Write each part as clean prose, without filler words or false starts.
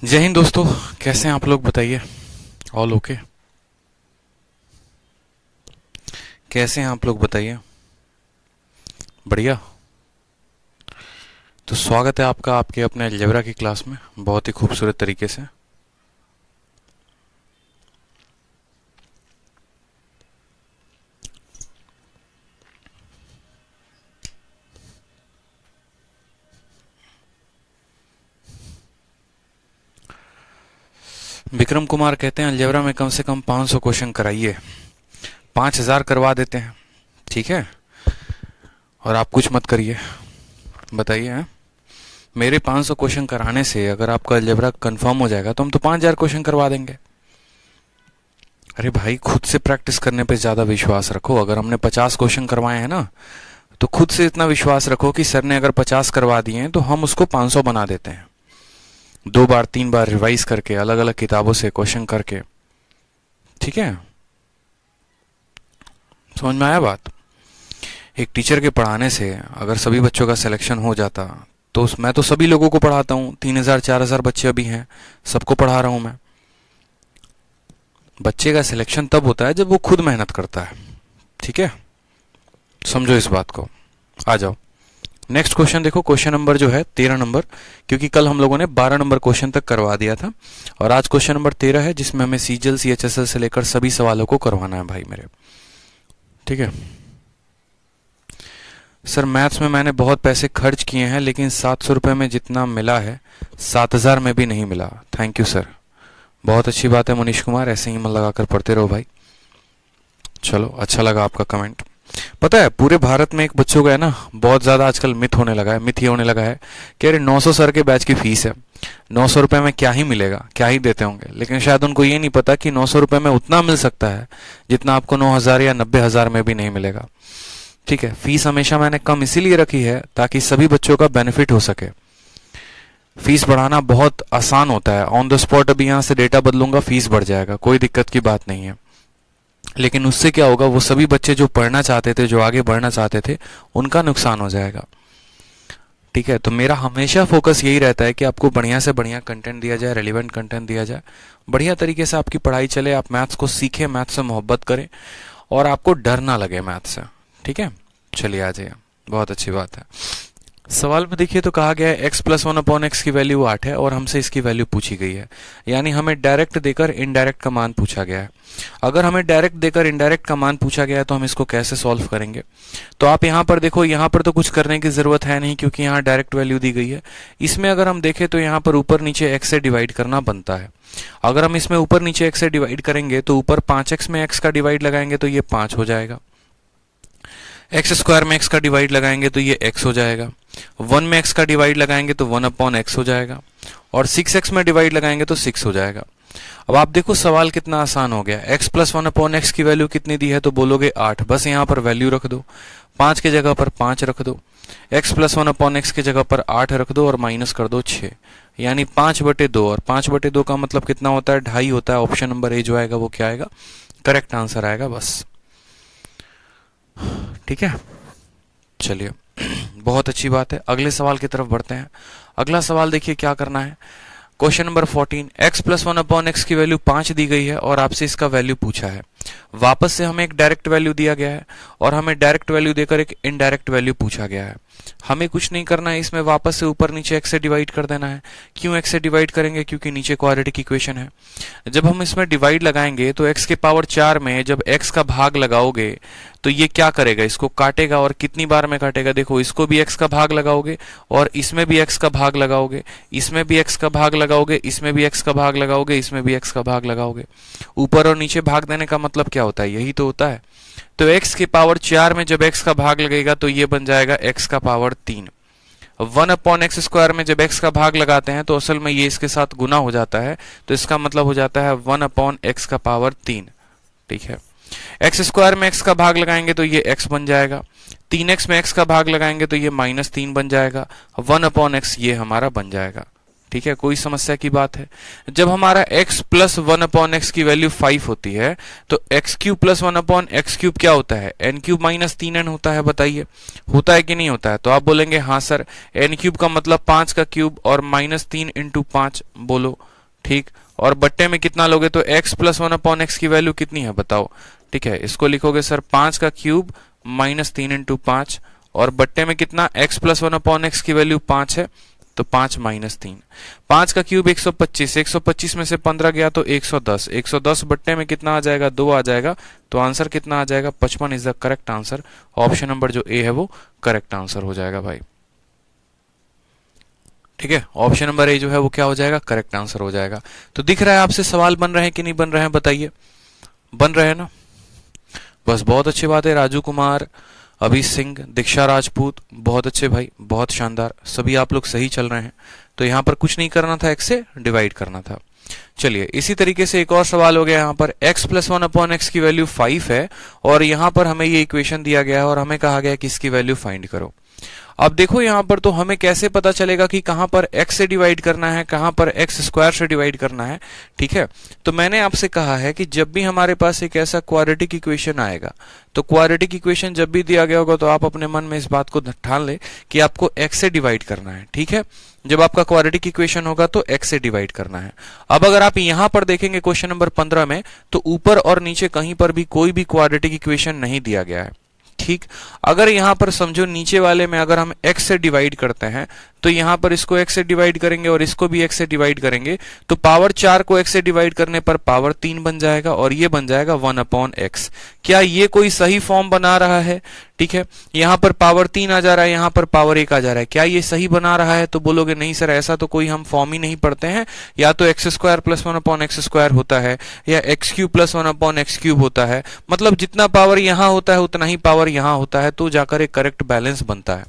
जय हिंद दोस्तों, कैसे हैं आप लोग? बताइए। All okay? कैसे हैं आप लोग? बताइए। बढ़िया। तो स्वागत है आपका आपके अपने अलजेब्रा की क्लास में, बहुत ही खूबसूरत तरीके से। विक्रम कुमार कहते हैं अलजेब्रा में कम से कम 500 क्वेश्चन कराइए। 5000 करवा देते हैं, ठीक है? और आप कुछ मत करिए। बताइए। हैं? मेरे 500 क्वेश्चन कराने से अगर आपका अलजेब्रा कंफर्म हो जाएगा तो हम तो 5000 क्वेश्चन करवा देंगे। अरे भाई, खुद से प्रैक्टिस करने पे ज्यादा विश्वास रखो। अगर हमने 50 क्वेश्चन करवाए हैं ना, तो खुद से इतना विश्वास रखो कि सर ने अगर 50 करवा दिए हैं तो हम उसको 500 बना देते हैं। 2 बार 3 बार रिवाइज करके, अलग अलग किताबों से क्वेश्चन करके। ठीक है? समझ में आया बात? एक टीचर के पढ़ाने से अगर सभी बच्चों का सिलेक्शन हो जाता तो मैं तो सभी लोगों को पढ़ाता हूँ। 3000 4000 बच्चे अभी हैं, सबको पढ़ा रहा हूं मैं। बच्चे का सिलेक्शन तब होता है जब वो खुद मेहनत करता है। ठीक है? समझो इस बात को। आ जाओ नेक्स्ट क्वेश्चन देखो। क्वेश्चन नंबर जो है 13 नंबर, क्योंकि कल हम लोगों ने 12 नंबर क्वेश्चन तक करवा दिया था और आज क्वेश्चन नंबर 13 है, जिसमें हमें सीजीएल सीएचएसएल से लेकर सभी सवालों को करवाना है भाई मेरे। ठीक है सर, मैथ्स में मैंने बहुत पैसे खर्च किए हैं लेकिन 700 रुपये में जितना मिला है 7000 में भी नहीं मिला। Thank you sir. बहुत अच्छी बात है मनीष कुमार, ऐसे ही मन लगाकर पढ़ते रहो भाई। चलो, अच्छा लगा आपका कमेंट। पता है पूरे भारत में एक बच्चों का है ना, बहुत ज्यादा आजकल मिथ होने लगा है, मिथ ये होने लगा है कि अरे 900 सर के बैच की फीस है, 900 रुपए में क्या ही मिलेगा, क्या ही देते होंगे। लेकिन शायद उनको ये नहीं पता कि 900 रुपए में उतना मिल सकता है जितना आपको 9000 या 90000 में भी नहीं मिलेगा। ठीक है? फीस हमेशा मैंने कम इसीलिए रखी है ताकि सभी बच्चों का बेनिफिट हो सके। फीस बढ़ाना बहुत आसान होता है, ऑन द स्पॉट अभी यहां से डेटा बदलूंगा, फीस बढ़ जाएगा, कोई दिक्कत की बात नहीं है। लेकिन उससे क्या होगा, वो सभी बच्चे जो पढ़ना चाहते थे, जो आगे बढ़ना चाहते थे, उनका नुकसान हो जाएगा। ठीक है? तो मेरा हमेशा फोकस यही रहता है कि आपको बढ़िया से बढ़िया कंटेंट दिया जाए, रेलिवेंट कंटेंट दिया जाए, बढ़िया तरीके से आपकी पढ़ाई चले, आप मैथ्स को सीखें, मैथ्स से मोहब्बत करें और आपको डर ना लगे मैथ्स से। ठीक है? चलिए आ जाइए, बहुत अच्छी बात है। सवाल में देखिए तो कहा गया है x प्लस 1/x की वैल्यू 8 है और हमसे इसकी वैल्यू पूछी गई है। यानी हमें डायरेक्ट देकर इनडायरेक्ट का मान पूछा गया है। अगर हमें डायरेक्ट देकर इनडायरेक्ट का मान पूछा गया है तो हम इसको कैसे सॉल्व करेंगे? तो आप यहां पर देखो, यहां पर तो कुछ करने की जरूरत है नहीं क्योंकि यहाँ डायरेक्ट वैल्यू दी गई है। इसमें अगर हम देखें तो यहाँ पर ऊपर नीचे x से डिवाइड करना बनता है। अगर हम इसमें ऊपर नीचे x से डिवाइड करेंगे तो ऊपर 5x में x का डिवाइड लगाएंगे तो ये 5 हो जाएगा। एक्स स्क्वायर में x का डिवाइड लगाएंगे तो ये x हो जाएगा। 1 में x का डिवाइड लगाएंगे तो 1/x हो जाएगा और 6x में डिवाइड लगाएंगे तो 6 हो जाएगा। अब आप देखो सवाल कितना आसान हो गया। x प्लस 1/x की वैल्यू कितनी दी है तो बोलोगे 8, बस यहाँ पर वैल्यू रख दो, 5 की जगह पर 5 रख दो, x प्लस 1/x की जगह पर 8 रख दो और माइनस कर दो 6, यानी 5/2। और 5/2 का मतलब कितना होता है? 2.5 होता है। ऑप्शन नंबर ए जो आएगा वो क्या आएगा? करेक्ट आंसर आएगा। बस ठीक है? चलिए बहुत अच्छी बात है, अगले सवाल की तरफ बढ़ते हैं। अगला सवाल देखिए क्या करना है। Question number 14, x plus 1/x की वैल्यू 5 दी गई है और आपसे इसका वैल्यू पूछा है। वापस से हमें एक डायरेक्ट वैल्यू दिया गया है और हमें डायरेक्ट वैल्यू देकर एक इनडायरेक्ट वैल्यू पूछा गया है। हमें कुछ नहीं करना है, इसमें वापस से ऊपर नीचे x से डिवाइड कर देना है। क्यों x से डिवाइड करेंगे? क्योंकि नीचे क्वाड्रेटिक इक्वेशन है। जब हम इसमें डिवाइड लगाएंगे तो x के पावर 4 में जब x का भाग लगाओगे तो ये क्या करेगा? इसको काटेगा। और कितनी बार में काटेगा? देखो, इसको भी x का भाग लगाओगे और इसमें भी x का भाग लगाओगे, इसमें भी x का भाग लगाओगे, इसमें भी x का भाग लगाओगे, इसमें भी x का भाग लगाओगे। ऊपर और नीचे भाग देने का मतलब क्या होता है? यही तो होता है। तो x के पावर 4 में जब x का भाग लगेगा तो ये बन जाएगा x का पावर 3। 1/x स्क्वायर में जब x का भाग लगाते हैं तो असल में ये इसके साथ गुना हो जाता है, तो इसका मतलब हो जाता है 1/x का पावर 3। ठीक है? x स्क्वायर में x का भाग लगाएंगे तो ये x बन जाएगा, 3x में x का भाग लगाएंगे तो ये -3 बन जाएगा, 1/x ये हमारा बन जाएगा। ठीक है? कोई समस्या की बात है? जब हमारा x प्लस 1/x की वैल्यू 5 होती है तो x³ प्लस 1/x³ क्या होता है? n³ माइनस 3n होता है। बताइए होता है कि नहीं होता है? तो आप बोलेंगे हाँ सर, n³ का मतलब 5 का क्यूब और -3 × 5, बोलो ठीक, और बट्टे में कितना लोगे तो x प्लस 1/x की वैल्यू कितनी है बताओ। ठीक है, इसको लिखोगे सर 5 का क्यूब माइनस 3 इंटू 5, और बट्टे में कितना x प्लस 1/x की वैल्यू 5 है तो 5 माइनस 3, 5 का क्यूब 125, 125 में से 15 गया तो 110, 110 बट्टे में कितना आ जाएगा 2 आ जाएगा, तो आंसर कितना आ जाएगा 55 is the correct answer. Option number जो ए है वो करेक्ट आंसर हो जाएगा भाई। ठीक है, ऑप्शन नंबर ए जो है वो क्या हो जाएगा, करेक्ट आंसर हो जाएगा। तो दिख रहा है आपसे सवाल बन रहे हैं कि नहीं बन रहे हैं बताइए, बन रहे हैं ना, बस बहुत अच्छी बात है। राजू कुमार, अभी सिंह, दीक्षा राजपूत, बहुत अच्छे भाई, बहुत शानदार, सभी आप लोग सही चल रहे हैं। तो यहाँ पर कुछ नहीं करना था, x से डिवाइड करना था। चलिए इसी तरीके से एक और सवाल हो गया, यहाँ पर x प्लस 1/x की वैल्यू 5 है और यहाँ पर हमें ये इक्वेशन दिया गया है और हमें कहा गया कि इसकी वैल्यू फाइंड करो। अब देखो यहाँ पर तो हमें कैसे पता चलेगा कि कहां पर x से डिवाइड करना है, कहां पर x स्क्वायर से डिवाइड करना है। ठीक है, तो मैंने आपसे कहा है कि जब भी हमारे पास एक ऐसा क्वाड्रेटिक इक्वेशन आएगा, तो क्वाड्रेटिक इक्वेशन जब भी दिया गया होगा तो आप अपने मन में इस बात को ठान ले कि आपको x से डिवाइड करना है। ठीक है, जब आपका क्वाड्रेटिक इक्वेशन होगा तो x से डिवाइड करना है। अब अगर आप यहां पर देखेंगे क्वेश्चन नंबर 15 में, तो ऊपर और नीचे कहीं पर भी कोई भी क्वाड्रेटिक इक्वेशन नहीं दिया गया है। ठीक, अगर यहां पर समझो नीचे वाले में अगर हम x से डिवाइड करते हैं तो यहां पर इसको x से डिवाइड करेंगे और इसको भी x से डिवाइड करेंगे, तो पावर 4 को x से डिवाइड करने पर पावर 3 बन जाएगा और ये बन जाएगा 1/x। क्या ये कोई सही फॉर्म बना रहा है? ठीक है, यहां पर पावर 3 आ जा रहा है, यहां पर पावर 1 आ जा रहा है, क्या ये सही बना रहा है? तो बोलोगे नहीं सर, ऐसा तो कोई हम फॉर्म ही नहीं पढ़ते हैं, या तो x square plus 1/x square होता है या x cube plus 1/x cube होता है, मतलब जितना पावर यहां होता है उतना ही पावर यहां होता है, तो जाकर एक करेक्ट बैलेंस बनता है।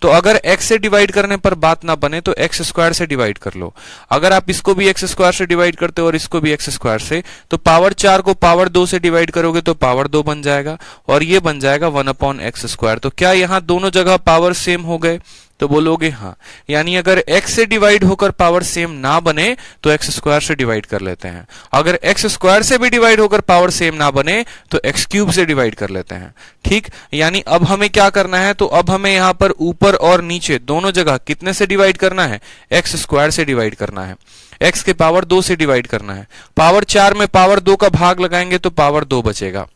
तो अगर x से डिवाइड करने पर बात ना बने तो x स्क्वायर से डिवाइड कर लो। अगर आप इसको भी x स्क्वायर से डिवाइड करते हो और इसको भी x स्क्वायर से, तो पावर 4 को पावर 2 से डिवाइड करोगे तो पावर 2 बन जाएगा और ये बन जाएगा 1/x स्क्वायर। तो क्या यहां दोनों जगह पावर सेम हो गए? तो बोलोगे हाँ, यानी अगर x से डिवाइड होकर पावर सेम ना बने तो x स्क्वायर से डिवाइड कर लेते हैं, अगर x स्क्वायर से भी डिवाइड होकर पावर सेम ना बने तो x क्यूब से डिवाइड कर लेते हैं। ठीक, यानी अब हमें क्या करना है, तो अब हमें यहां पर ऊपर और नीचे दोनों जगह कितने से डिवाइड करना है, x स्क्वायर से डिवाइड करना है, x के पावर 2 से डिवाइड करना है। पावर 4 में पावर 2 का भाग लगाएंगे तो पावर 2 बचेगा।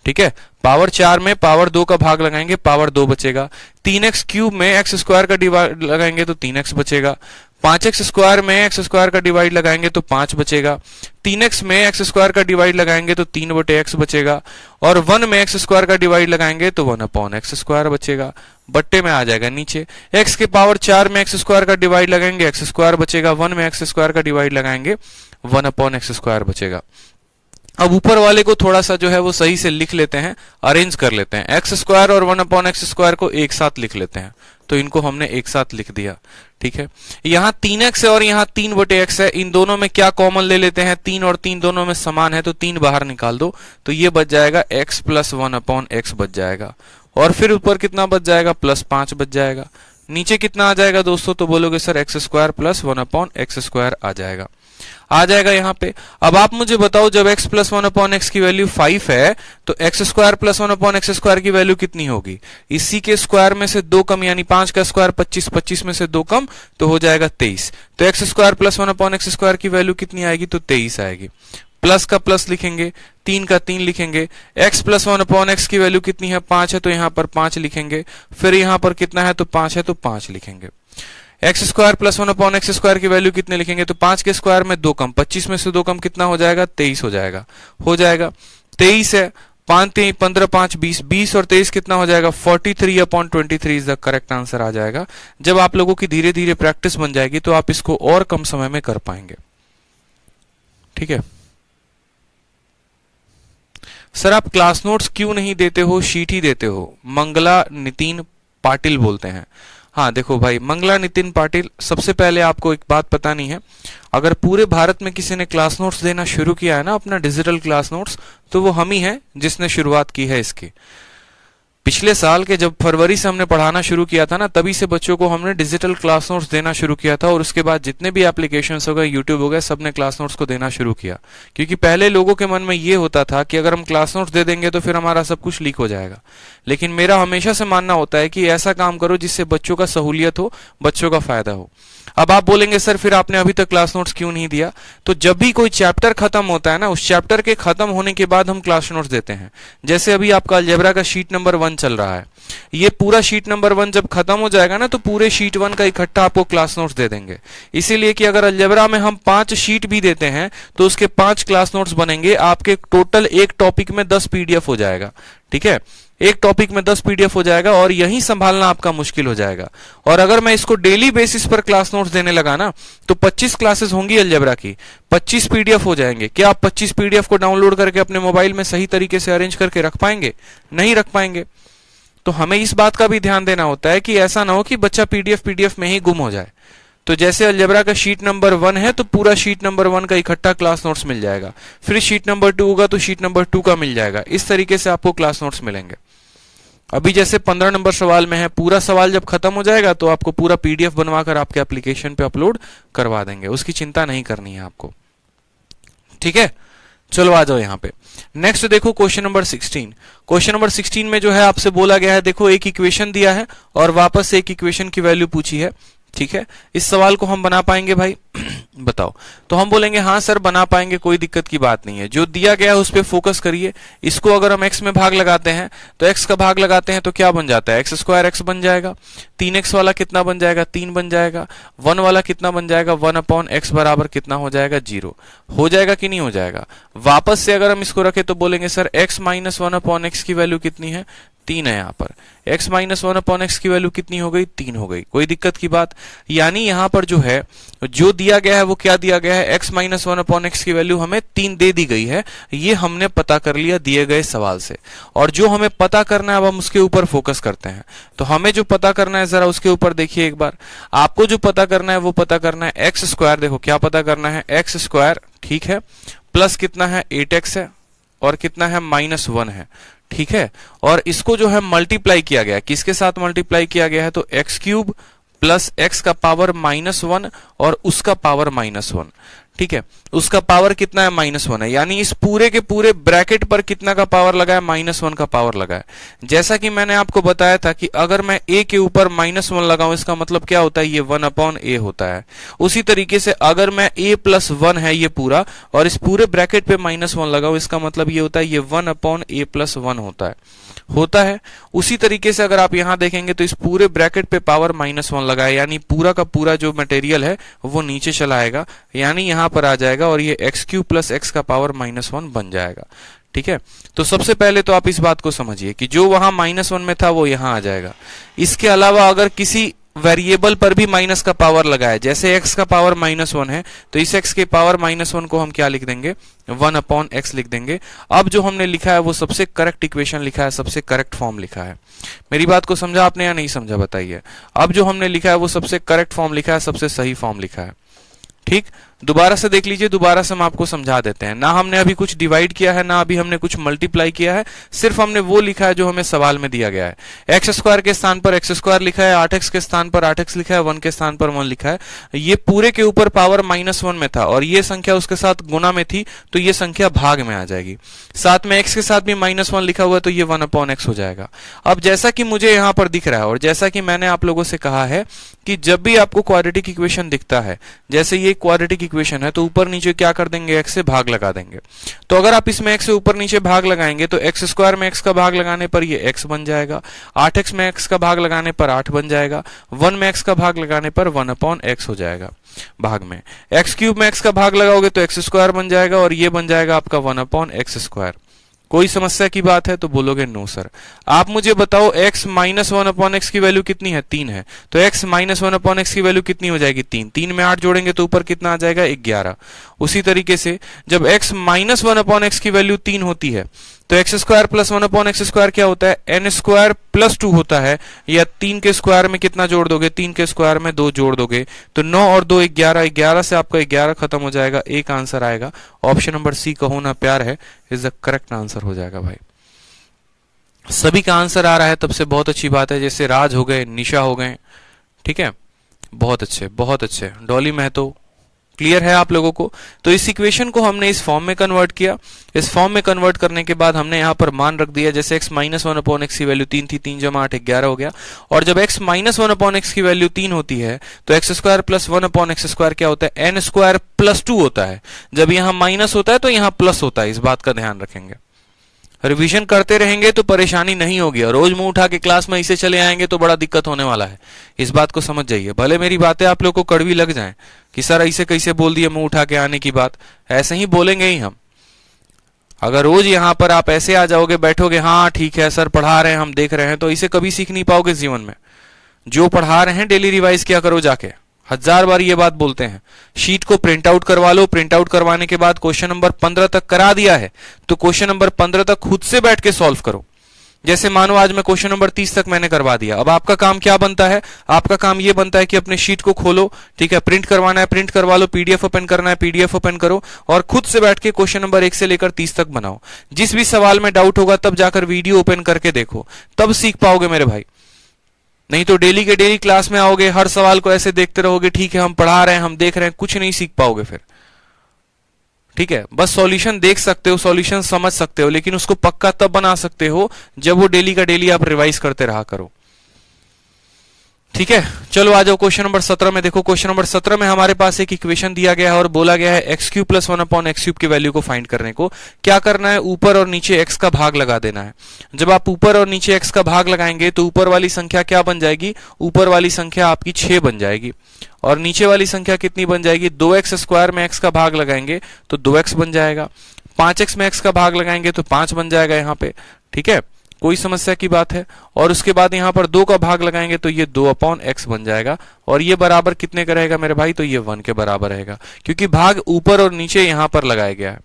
ठीक है, पावर 4 में पावर 2 का भाग लगाएंगे, पावर 2 बचेगा। 3x क्यूब में x स्क्वायर का डिवाइड लगाएंगे तो 3x बचेगा। 5x स्क्वायर में x स्क्वायर का डिवाइड लगाएंगे तो 5 बचेगा। 3x में x स्क्वायर का डिवाइड लगाएंगे तो 3/x बचेगा और 1 में x स्क्वायर का डिवाइड लगाएंगे तो 1/x स्क्वायर बचेगा। बट्टे में आ जाएगा नीचे, x के पावर 4 में x स्क्वायर का डिवाइड लगाएंगे x स्क्वायर बचेगा, 1 में x स्क्वायर का डिवाइड लगाएंगे 1/x स्क्वायर बचेगा। अब ऊपर वाले को थोड़ा सा जो है वो सही से लिख लेते हैं, अरेंज कर लेते हैं। x स्क्वायर और 1/x स्क्वायर को एक साथ लिख लेते हैं, तो इनको हमने एक साथ लिख दिया। ठीक है, यहाँ 3x है और यहाँ 3/x है, इन दोनों में क्या कॉमन ले लेते हैं, 3 और 3 दोनों में समान है तो 3 बाहर निकाल दो, तो ये बच जाएगा x प्लस 1/x बच जाएगा और फिर ऊपर कितना बच जाएगा, प्लस 5 बच जाएगा। नीचे कितना आ जाएगा दोस्तों, तो बोलोगे sir x square plus 1/x square आ जाएगा यहाँ पे। अब आप मुझे बताओ, जब x प्लस 1/x की वैल्यू 5 है तो x square plus 1/x square की वैल्यू कितनी होगी? इसी के स्क्वायर में से 2 कम, यानी 5 का स्क्वायर 25, 25 में से 2 कम तो हो जाएगा 23। तो x square plus 1/x square की वैल्यू कितनी आएगी, तो 23 आएगी। प्लस का प्लस लिखेंगे, 3 का 3 लिखेंगे। x प्लस 1/x की वैल्यू कितनी है, 5 है, तो यहाँ पर 5 लिखेंगे। फिर यहाँ पर कितना है, तो 5 है, तो 5 लिखेंगे। x square plus 1/x square की वैल्यू कितने लिखेंगे, तो 5 के स्क्वायर में 2 कम, 25 में से 2 कम कितना हो जाएगा, 23 हो जाएगा। 23 है, 5 3 15 5 20, 20 और 23 कितना हो जाएगा, 43/23 इज द करेक्ट आंसर आ जाएगा। जब आप लोगों की धीरे धीरे प्रैक्टिस बन जाएगी तो आप इसको और कम समय में कर पाएंगे। ठीक है सर, आप क्लास नोट्स क्यों नहीं देते हो, शीट ही देते हो? मंगला नितिन पाटिल बोलते हैं। हाँ देखो भाई, मंगला नितिन पाटिल, सबसे पहले आपको एक बात पता नहीं है, अगर पूरे भारत में किसी ने क्लास नोट्स देना शुरू किया है ना, अपना डिजिटल क्लास नोट्स, तो वो हम ही हैं जिसने शुरुआत की है इसकी। पिछले साल के जब फरवरी से हमने पढ़ाना शुरू किया था ना, तभी से बच्चों को हमने डिजिटल क्लास नोट्स देना शुरू किया था, और उसके बाद जितने भी एप्लीकेशंस हो गए, यूट्यूब हो गए, सबने क्लास नोट्स को देना शुरू किया। क्योंकि पहले लोगों के मन में ये होता था कि अगर हम क्लास नोट्स दे देंगे तो फिर हमारा सब कुछ लीक हो जाएगा। लेकिन मेरा हमेशा से मानना होता है कि ऐसा काम करो जिससे बच्चों का सहूलियत हो, बच्चों का फायदा हो। अब आप बोलेंगे सर फिर आपने अभी तक क्लास नोट्स क्यों नहीं दिया? तो जब भी कोई चैप्टर खत्म होता है ना, उस चैप्टर के खत्म होने के बाद हम क्लास नोट्स देते हैं। जैसे अभी आपका अलजेब्रा का शीट नंबर 1 चल रहा है, ये पूरा शीट नंबर 1 जब खत्म हो जाएगा ना, तो पूरे शीट 1 का इकट्ठा आपको क्लास नोट्स दे देंगे। इसीलिए कि अगर अलजेब्रा में हम 5 शीट भी देते हैं तो उसके 5 क्लास नोट्स बनेंगे, आपके टोटल एक टॉपिक में 10 पीडीएफ हो जाएगा। ठीक है, एक टॉपिक में 10 पीडीएफ हो जाएगा, और यही संभालना आपका मुश्किल हो जाएगा। और अगर मैं इसको डेली बेसिस पर क्लास नोट्स देने लगा ना, तो 25 क्लासेस होंगी अलजेब्रा की, 25 पीडीएफ हो जाएंगे। क्या आप 25 पीडीएफ को डाउनलोड करके अपने मोबाइल में सही तरीके से अरेंज करके रख पाएंगे? नहीं रख पाएंगे। तो हमें इस बात का भी ध्यान देना होता है कि ऐसा ना हो कि बच्चा पीडीएफ में ही गुम हो जाए। तो जैसे अलजेब्रा का शीट नंबर 1 है, तो पूरा शीट नंबर 1 का इकट्ठा क्लास नोट्स मिल जाएगा। फिर शीट नंबर 2 होगा तो शीट नंबर 2 का मिल जाएगा। इस तरीके से आपको क्लास नोट्स मिलेंगे। अभी जैसे 15 नंबर सवाल में है, पूरा सवाल जब खत्म हो जाएगा तो आपको पूरा पीडीएफ बनवाकर आपके एप्लीकेशन पे अपलोड करवा देंगे, उसकी चिंता नहीं करनी है आपको। ठीक है, चलो आ जाओ यहाँ पे। नेक्स्ट देखो क्वेश्चन नंबर 16। क्वेश्चन नंबर 16 में जो है आपसे बोला गया है, देखो एक इक्वेशन दिया है और वापस से एक इक्वेशन की वैल्यू पूछी है। ठीक है, इस सवाल को हम बना पाएंगे भाई? बताओ। तो हम बोलेंगे हाँ सर बना पाएंगे, कोई दिक्कत की बात नहीं है। जो दिया गया है उस पर फोकस करिए। इसको अगर हम x में भाग लगाते हैं तो x का भाग लगाते हैं तो क्या बन जाता है? x² बन जाएगा। 3x वाला कितना बन जाएगा? 3 बन जाएगा। 1 वाला कितना बन जाएगा? 1/x बराबर कितना हो जाएगा? 0 हो जाएगा कि नहीं हो जाएगा? वापस से अगर हम इसको रखें तो बोलेंगे सर x - 1/x की वैल्यू कितनी है? 3 है। यहाँ पर x - 1/x की वैल्यू कितनी हो गई? 3 हो गई। कोई दिक्कत की बात? यानी यहाँ पर जो है, जो दिया गया है वो क्या दिया गया है? x - 1/x की वैल्यू हमें 3 दे दी गई है। ये हमने पता कर लिया दिए गए सवाल से। और जो हमें पता करना है अब हम उसके ऊपर फोकस करते हैं। तो हमें जो पता करना है जरा उसके ऊपर देखिए एक बार। आपको जो पता करना है वो पता करना है x²। देखो क्या पता करना है? x²। ठीक है, प्लस कितना है? 8x है, और कितना है? -1 है। ठीक है, और इसको जो है मल्टीप्लाई किया गया, किसके साथ मल्टीप्लाई किया गया है? तो x³ प्लस x का पावर -1 और उसका पावर -1। ठीक है, उसका पावर कितना है? -1 है। यानी इस पूरे के पूरे ब्रैकेट पर कितना का पावर लगा है? -1 का पावर लगा है। जैसा कि मैंने आपको बताया था कि अगर मैं a के ऊपर -1 लगाऊं, इसका मतलब क्या होता है? ये 1/a होता है। उसी तरीके से अगर मैं a + 1 है ये पूरा, और इस पूरे ब्रैकेट पे -1 लगाऊं, इसका मतलब ये होता है ये 1/a + 1 होता है। उसी तरीके से अगर आप यहां देखेंगे तो इस पूरे ब्रैकेट पे पावर -1 लगा है, यानी पूरा का पूरा जो मटेरियल है वो नीचे चला आएगा, यानी यहां पर आ जाएगा, और ये x³ प्लस x का पावर -1 बन जाएगा। ठीक है, तो सबसे पहले तो आप इस बात को समझिए कि जो वहां -1 में था वो यहां आ जाएगा। इसके अलावा अगर किसी वेरिएबल पर भी माइनस का पावर लगा है, जैसे x का पावर -1 है, तो इस x के पावर -1 को हम क्या लिख देंगे? 1/x लिख देंगे। अब जो हमने लिखा है वो सबसे करेक्ट इक्वेशन लिखा है, सबसे करेक्ट फॉर्म लिखा है। मेरी बात को समझा आपने या नहीं समझा बताइए? अब जो हमने लिखा है वो सबसे करेक्ट फॉर्म लिखा है, सबसे सही फॉर्म लिखा है। ठीक, दोबारा से देख लीजिए, दोबारा से हम आपको समझा देते हैं। ना हमने अभी कुछ डिवाइड किया है, ना अभी हमने कुछ मल्टीप्लाई किया है, सिर्फ हमने वो लिखा है जो हमें सवाल में दिया गया है। x² के स्थान पर x² लिखा है, 8x के स्थान पर 8x लिखा है, 1 के स्थान पर 1 लिखा है। ये पूरे के ऊपर पावर -1 में था और ये संख्या उसके साथ गुना में थी, तो ये संख्या भाग में आ जाएगी। साथ में x के साथ भी -1 लिखा हुआ है, तो ये 1/x हो जाएगा। अब जैसा कि मुझे यहाँ पर दिख रहा है और जैसा कि मैंने आप लोगों से कहा है कि जब भी आपको क्वाड्रेटिक इक्वेशन दिखता है, जैसे ये क्वाड्रेटिक इक्वेशन है, तो ऊपर नीचे क्या कर देंगे? x से भाग लगा देंगे। तो अगर आप इसमें x से ऊपर नीचे भाग लगाएंगे तो x² में x का भाग लगाने पर ये x बन जाएगा, 8x में x का भाग लगाने पर 8 बन जाएगा, 1 में x का भाग लगाने पर 1/x हो जाएगा भाग में। x³ में x का भाग लगाओगे तो x² बन जाएगा और ये बन जाएगा आपका 1/x²। कोई समस्या की बात है तो बोलोगे नो सर। आप मुझे बताओ x - 1/x की वैल्यू कितनी है? 3 है, तो x - 1/x की वैल्यू कितनी हो जाएगी? 3। 3 में 8 जोड़ेंगे तो ऊपर कितना आ जाएगा? 11। उसी तरीके से जब x - 1/x की वैल्यू 3 होती है तो x² प्लस 1/x² क्या होता है? n² + 2 होता है, या 3 के स्क्वायर में कितना जोड़ दोगे? 3 के स्क्वायर में 2 जोड़ दोगे, तो 9 और 2 11, 11 से आपका 11 खत्म हो जाएगा, एक आंसर आएगा। ऑप्शन नंबर सी, कहो ना प्यार है, इज द करेक्ट आंसर हो जाएगा भाई। सभी का आंसर आ रहा है तब से बहुत अच्छी बात है। जैसे राज हो गए, निशा हो गए, ठीक है, बहुत अच्छे बहुत अच्छे। डॉली महतो, क्लियर है आप लोगों को। तो इस इक्वेशन को हमने इस फॉर्म में कन्वर्ट किया। इस फॉर्म में कन्वर्ट करने के बाद हमने यहाँ पर मान रख दिया। जैसे x minus one upon x की वैल्यू 3 थी, 3 जमा 8 11 हो गया। और जब x minus one upon x की वैल्यू 3 होती है तो x square plus one upon x square क्या होता है, n स्क्वायर प्लस 2 होता है। जब यहाँ माइनस होता है तो यहाँ प्लस होता है, इस बात का ध्यान रखेंगे। रिवीजन करते रहेंगे तो परेशानी नहीं होगी, और रोज मुंह उठा के क्लास में इसे चले आएंगे तो बड़ा दिक्कत होने वाला है। इस बात को समझ जाइए। भले मेरी बातें आप लोग को कड़वी लग जाएं कि सर ऐसे कैसे बोल दिए मुंह उठा के आने की बात, ऐसे ही बोलेंगे ही हम। अगर रोज यहां पर आप ऐसे आ जाओगे, बैठोगे, हाँ ठीक है सर पढ़ा रहे हैं हम देख रहे हैं, तो इसे कभी सीख नहीं पाओगे जीवन में। जो पढ़ा रहे हैं डेली रिवाइज किया करो जाके। 1000 बार ये बात बोलते हैं। शीट को प्रिंट आउट करवा लो, प्रिंट आउट करवाने के बाद क्वेश्चन नंबर 15 तक करा दिया है तो क्वेश्चन नंबर 15 तक खुद से बैठ के सॉल्व करो। जैसे मानो आज मैं क्वेश्चन नंबर 30 तक मैंने करवा दिया। अब आपका काम क्या बनता है, आपका काम ये बनता है कि अपने शीट को खोलो, ठीक है, प्रिंट करवाना है प्रिंट करवा लो, पीडीएफ ओपन करना है पीडीएफ ओपन करो, और खुद से बैठ के क्वेश्चन नंबर 1 से लेकर 30 तक बनाओ। जिस भी सवाल में डाउट होगा तब जाकर वीडियो ओपन करके देखो, तब सीख पाओगे मेरे भाई। नहीं तो डेली के डेली क्लास में आओगे, हर सवाल को ऐसे देखते रहोगे, ठीक है हम पढ़ा रहे हैं हम देख रहे हैं, कुछ नहीं सीख पाओगे फिर। ठीक है, बस सॉल्यूशन देख सकते हो, सॉल्यूशन समझ सकते हो, लेकिन उसको पक्का तब बना सकते हो जब वो डेली का डेली आप रिवाइज करते रहा करो। ठीक है, चलो आ जाओ क्वेश्चन नंबर 17 में। देखो क्वेश्चन नंबर 17 में हमारे पास एक इक्वेशन दिया गया है और बोला गया है x cube plus one upon x cube की वैल्यू को फाइंड करने को क्या करना है, ऊपर और नीचे एक्स का भाग लगा देना है। जब आप ऊपर और नीचे एक्स का भाग लगाएंगे तो ऊपर वाली संख्या क्या बन जाएगी, ऊपर वाली संख्या आपकी 6 बन जाएगी, और नीचे वाली संख्या कितनी बन जाएगी, 2x स्क्वायर में x का भाग लगाएंगे तो 2x बन जाएगा, 5x में x का भाग लगाएंगे तो 5 बन जाएगा यहाँ पे। ठीक है, कोई समस्या की बात है। और उसके बाद यहाँ पर 2 का भाग लगाएंगे तो ये 2 अपॉन x बन जाएगा, और ये बराबर कितने का रहेगा मेरे भाई, तो ये 1 के बराबर रहेगा, क्योंकि भाग ऊपर और नीचे यहाँ पर लगाया गया है।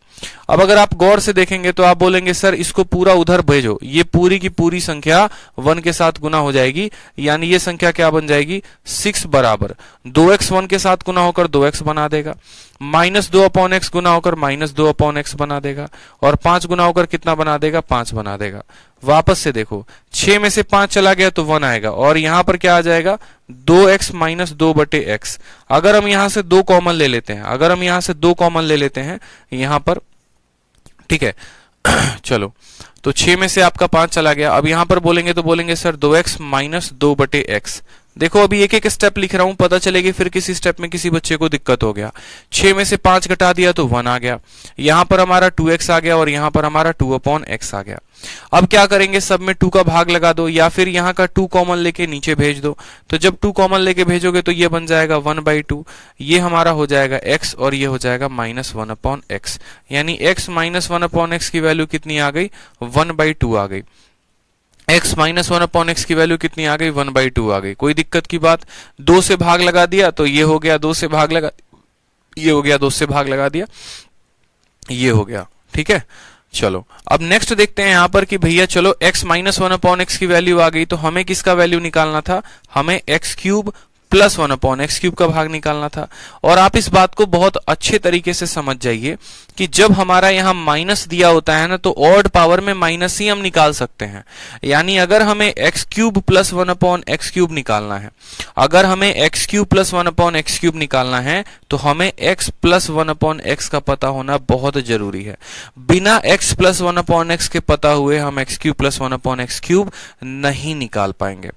अब अगर आप गौर से देखेंगे तो आप बोलेंगे सर इसको पूरा उधर भेजो, ये पूरी की पूरी संख्या 1 के साथ गुना हो जाएगी, यानी ये संख्या क्या बन जाएगी, 6 बराबर 2x 1 के साथ गुना होकर 2x बना देगा, माइनस 2 अपॉन एक्स गुना होकर माइनस 2 अपॉन एक्स बना देगा, और 5 गुना होकर कितना बना देगा, 5 बना देगा। वापस से देखो 6 में से 5 चला गया तो 1 आएगा, और यहां पर क्या आ जाएगा, 2x माइनस 2 बटे एक्स। अगर हम यहां से 2 कॉमन ले लेते हैं, अगर हम यहां से 2 कॉमन ले लेते हैं यहां पर, ठीक है चलो, तो 6 में से आपका 5 चला गया। अब यहां पर बोलेंगे तो बोलेंगे सर 2x माइनस 2 बटे एक्स। देखो अभी एक एक स्टेप लिख रहा हूं, पता चलेगी फिर किसी स्टेप में किसी बच्चे को दिक्कत हो गया। 6 में से 5 घटा दिया तो 1 आ गया, यहां पर हमारा 2x आ गया, और यहां पर हमारा 2 अपॉन एक्स आ गया। अब क्या करेंगे, सब में 2 का भाग लगा दो, या फिर यहां का 2 कॉमन लेके नीचे भेज दो। तो जब 2 कॉमन लेके भेजोगे तो ये बन जाएगा 1/2, ये हमारा हो जाएगा x, और ये हो जाएगा माइनस 1 अपॉन एक्स, यानी x माइनस 1 अपॉन एक्स की वैल्यू कितनी आ गई, 1/2 आ गई। x माइनस 1 अपॉन एक्स की वैल्यू कितनी आ गई, 1/2 आ गई। कोई दिक्कत की बात, 2 से भाग लगा दिया तो ये हो गया, 2 से भाग लगा, ये हो गया, 2 से भाग लगा दिया, ये हो गया। ठीक है, चलो अब नेक्स्ट देखते हैं यहां पर कि भैया चलो x माइनस 1 अपॉन एक्स की वैल्यू आ गई, तो हमें किसका वैल्यू निकालना था, हमें x cube plus 1 upon x cube का भाग निकालना था। और आप इस बात को बहुत अच्छे तरीके से समझ जाइए कि जब हमारा यहां माइनस दिया होता है ना, तो ऑड पावर में माइनस ही हम निकाल सकते हैं। यानी अगर हमें x cube plus 1 upon x cube निकालना है, अगर हमें x cube plus 1 upon x cube निकालना है तो हमें x प्लस 1 अपॉन एक्स का पता होना बहुत जरूरी है। बिना x प्लस 1 अपॉन एक्स के पता हुए हम x cube plus 1 upon x cube नहीं निकाल पाएंगे।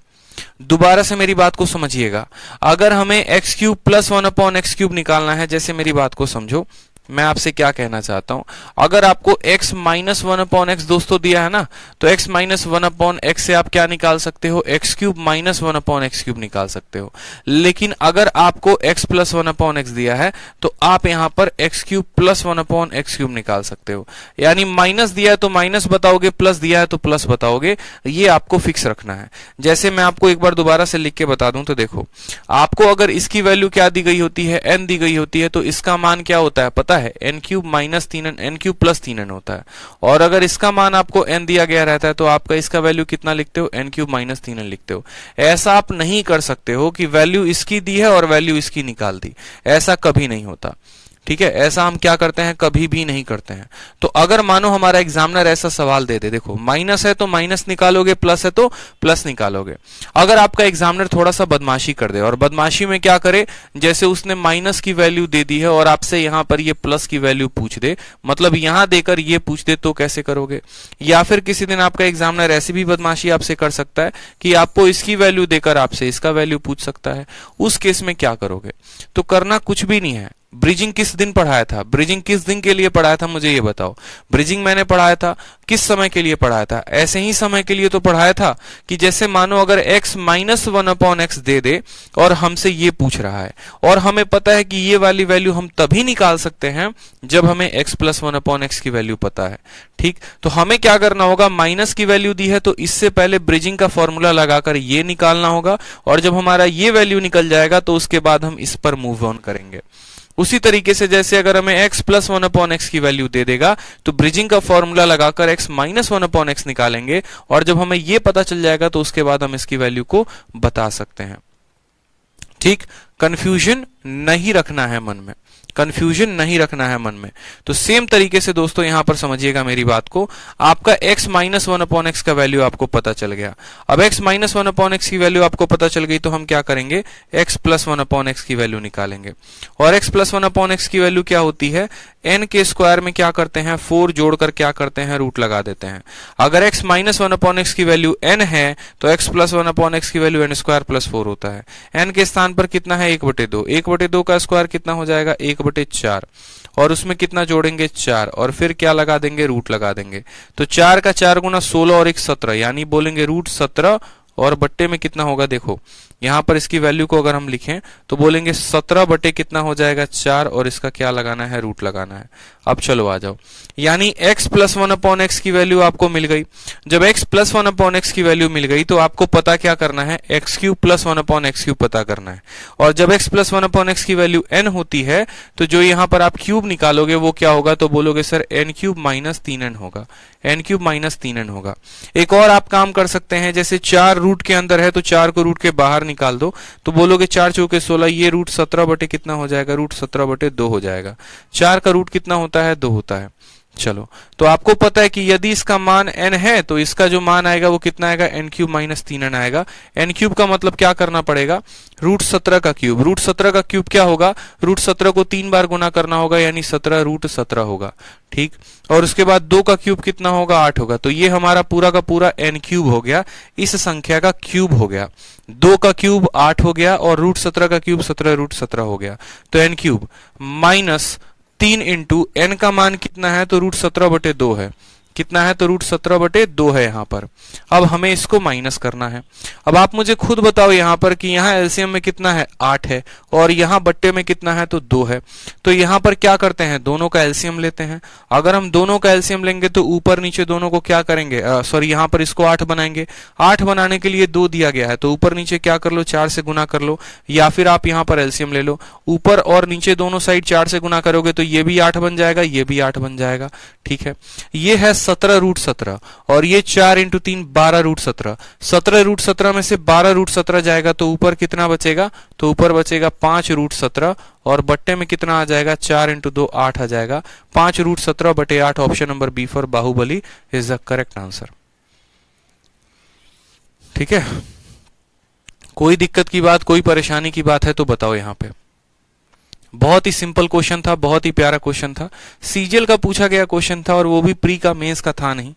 दोबारा से मेरी बात को समझिएगा, अगर हमें x cube plus 1 upon x cube निकालना है, जैसे मेरी बात को समझो, मैं आपसे क्या कहना चाहता हूं, अगर आपको x माइनस 1 अपॉन एक्स दोस्तों दिया है ना, तो x माइनस 1 अपॉन एक्स से आप क्या निकाल सकते हो, x cube minus 1 upon x cube निकाल सकते हो। लेकिन अगर आपको x प्लस 1 अपॉन एक्स दिया है तो आप यहां पर x cube plus 1 upon x cube निकाल सकते हो। यानी माइनस दिया है तो माइनस बताओगे, प्लस दिया है तो प्लस बताओगे, ये आपको फिक्स रखना है। जैसे मैं आपको एक बार दोबारा से लिख के बता दूं तो देखो, आपको अगर इसकी वैल्यू क्या दी गई होती है, n दी गई होती है, तो इसका मान क्या होता है पता है, n cube minus 3n, n cube plus 3n होता है। और अगर इसका मान आपको n दिया गया रहता है तो आपका इसका वैल्यू कितना लिखते हो, n क्यूब माइनस 3n लिखते हो। ऐसा आप नहीं कर सकते हो कि वैल्यू इसकी दी है और वैल्यू इसकी निकाल दी, ऐसा कभी नहीं होता। ठीक है, ऐसा हम क्या करते हैं, कभी भी नहीं करते हैं। तो अगर मानो हमारा एग्जामिनर ऐसा सवाल दे दे, देखो माइनस है तो माइनस निकालोगे, प्लस है तो प्लस निकालोगे। अगर आपका एग्जामिनर थोड़ा सा बदमाशी कर दे, और बदमाशी में क्या करे, जैसे उसने माइनस की वैल्यू दे दी है और आपसे यहां पर ये प्लस की वैल्यू पूछ दे, मतलब यहां देकर ये पूछ दे, तो कैसे करोगे? या फिर किसी दिन आपका एग्जामिनर ऐसी भी बदमाशी आपसे कर सकता है कि आपको इसकी वैल्यू देकर आपसे इसका वैल्यू पूछ सकता है। उस केस में क्या करोगे? तो करना कुछ भी नहीं है। ब्रिजिंग किस दिन पढ़ाया था, ब्रिजिंग किस दिन के लिए पढ़ाया था, मुझे ये बताओ। ब्रिजिंग मैंने पढ़ाया था किस समय के लिए पढ़ाया था? ऐसे ही समय के लिए तो पढ़ाया था कि जैसे मानो अगर x माइनस 1/x दे दे और हमसे ये पूछ रहा है, और हमें पता है कि ये वाली वैल्यू हम तभी निकाल सकते हैं जब हमें x प्लस 1/x की वैल्यू पता है। ठीक, तो हमें क्या करना होगा, माइनस की वैल्यू दी है तो इससे पहले ब्रिजिंग का फॉर्मूला लगाकर ये निकालना होगा, और जब हमारा ये वैल्यू निकल जाएगा तो उसके बाद हम इस पर मूव ऑन करेंगे। उसी तरीके से जैसे अगर हमें x प्लस 1/x की वैल्यू दे देगा तो ब्रिजिंग का फॉर्मूला लगाकर x माइनस 1/x निकालेंगे, और जब हमें यह पता चल जाएगा तो उसके बाद हम इसकी वैल्यू को बता सकते हैं। ठीक, कंफ्यूजन नहीं रखना है मन में, कंफ्यूजन नहीं रखना है मन में। तो सेम तरीके से दोस्तों यहां पर समझिएगा मेरी बात को, आपका x माइनस 1/x का वैल्यू आपको पता चल गया। अब x माइनस 1/x की वैल्यू आपको पता चल गई तो हम क्या करेंगे, x प्लस 1/x की वैल्यू निकालेंगे। और x प्लस 1/x की वैल्यू क्या होती है, n के स्क्वायर में क्या करते हैं, 4 जोड़कर क्या करते हैं, रूट लगा देते हैं। अगर x माइनस 1/x की वैल्यू n है तो x प्लस 1/x की वैल्यू n स्क्वायर प्लस 4 होता है। n के स्थान पर कितना है, 1/2, 1/2 का स्क्वायर कितना हो जाएगा, 1/4, और उसमें कितना जोड़ेंगे, 4, और फिर क्या लगा देंगे, रूट लगा देंगे। तो 4 का 4 गुना 16 और 1 17, यानी बोलेंगे रूट 17, और बट्टे में कितना होगा, देखो यहां पर इसकी वैल्यू को अगर हम लिखें तो बोलेंगे 17 बटे कितना हो जाएगा, 4, और इसका क्या लगाना है, रूट लगाना है। अब चलो आ जाओ, यानी x प्लस 1/x की वैल्यू आपको मिल गई। जब x प्लस 1/x की वैल्यू मिल गई तो आपको पता क्या करना है, x cube plus 1/x cube पता करना है। और जब x प्लस 1/x की वैल्यू n होती है तो जो यहां पर आप क्यूब निकालोगे वो क्या होगा, तो बोलोगे sir n cube minus 3n होगा, n क्यूब माइनस 3n होगा। एक और आप काम कर सकते हैं, जैसे 4 रूट के अंदर है तो 4 को रूट के बाहर निकाल दो, तो बोलोगे 4 चौके 16, ये रूट 17 बटे कितना हो जाएगा, रूट 17 बटे 2 हो जाएगा। 4 का रूट कितना होता है, 2 होता है। चलो, तो आपको पता है कि यदि इसका मान n है तो इसका जो मान आएगा वो कितना आएगा, n क्यूब माइनस 3n आएगा। n क्यूब का मतलब क्या करना पड़ेगा, रूट 17 का क्यूब। रूट 17 का क्यूब क्या होगा, रूट 17 को 3 बार गुना करना होगा, यानी 17 रूट 17 होगा। ठीक, और उसके बाद 2 का क्यूब कितना होगा, 8 होगा। तो ये हमारा पूरा का पूरा n क्यूब हो गया, इस संख्या का क्यूब हो गया। 2 का क्यूब 8 हो गया, और रूट 17 का क्यूब 17 रूट 17 हो गया। तो n cube minus 3 into n का मान कितना है, तो रूट 17 बटे 2 है। कितना है, तो रूट 17 बटे 2 है यहां पर। अब हमें इसको माइनस करना है। अब आप मुझे खुद बताओ यहां पर कि यहां एलसीएम में कितना है, 8 है, और यहां बट्टे में कितना है, तो 2 है। तो यहां पर क्या करते हैं, दोनों का एलसीएम लेते हैं। अगर हम दोनों का एलसीएम लेंगे तो ऊपर नीचे दोनों को क्या करेंगे, सॉरी यहां पर इसको 8 बनाएंगे। 8 बनाने के लिए 2 दिया गया है तो ऊपर नीचे क्या कर लो, 4 से गुना कर लो, या फिर आप यहां पर एलसीएम ले लो। ऊपर और नीचे दोनों साइड 4 से गुना करोगे तो ये भी 8 बन जाएगा, ये भी 8 बन जाएगा। ठीक है, ये है 17 रूट 17, और ये 4 इंटू 3 12 रूट 17। 17 रूट 17 में से 12 रूट 17 जाएगा तो ऊपर कितना बचेगा, तो ऊपर बचेगा 5 रूट 17, और बट्टे में कितना आ जाएगा, 4 इंटू 2 8 आ जाएगा। 5 रूट 17 बटे 8, option number B for Bahubali is the correct answer. ठीक है, कोई दिक्कत की बात, कोई परेशानी की बात है तो बताओ यहां पे। बहुत ही सिंपल क्वेश्चन था, बहुत ही प्यारा क्वेश्चन था, सीजीएल का पूछा गया क्वेश्चन था, और वो भी प्री का, मेंस का था नहीं।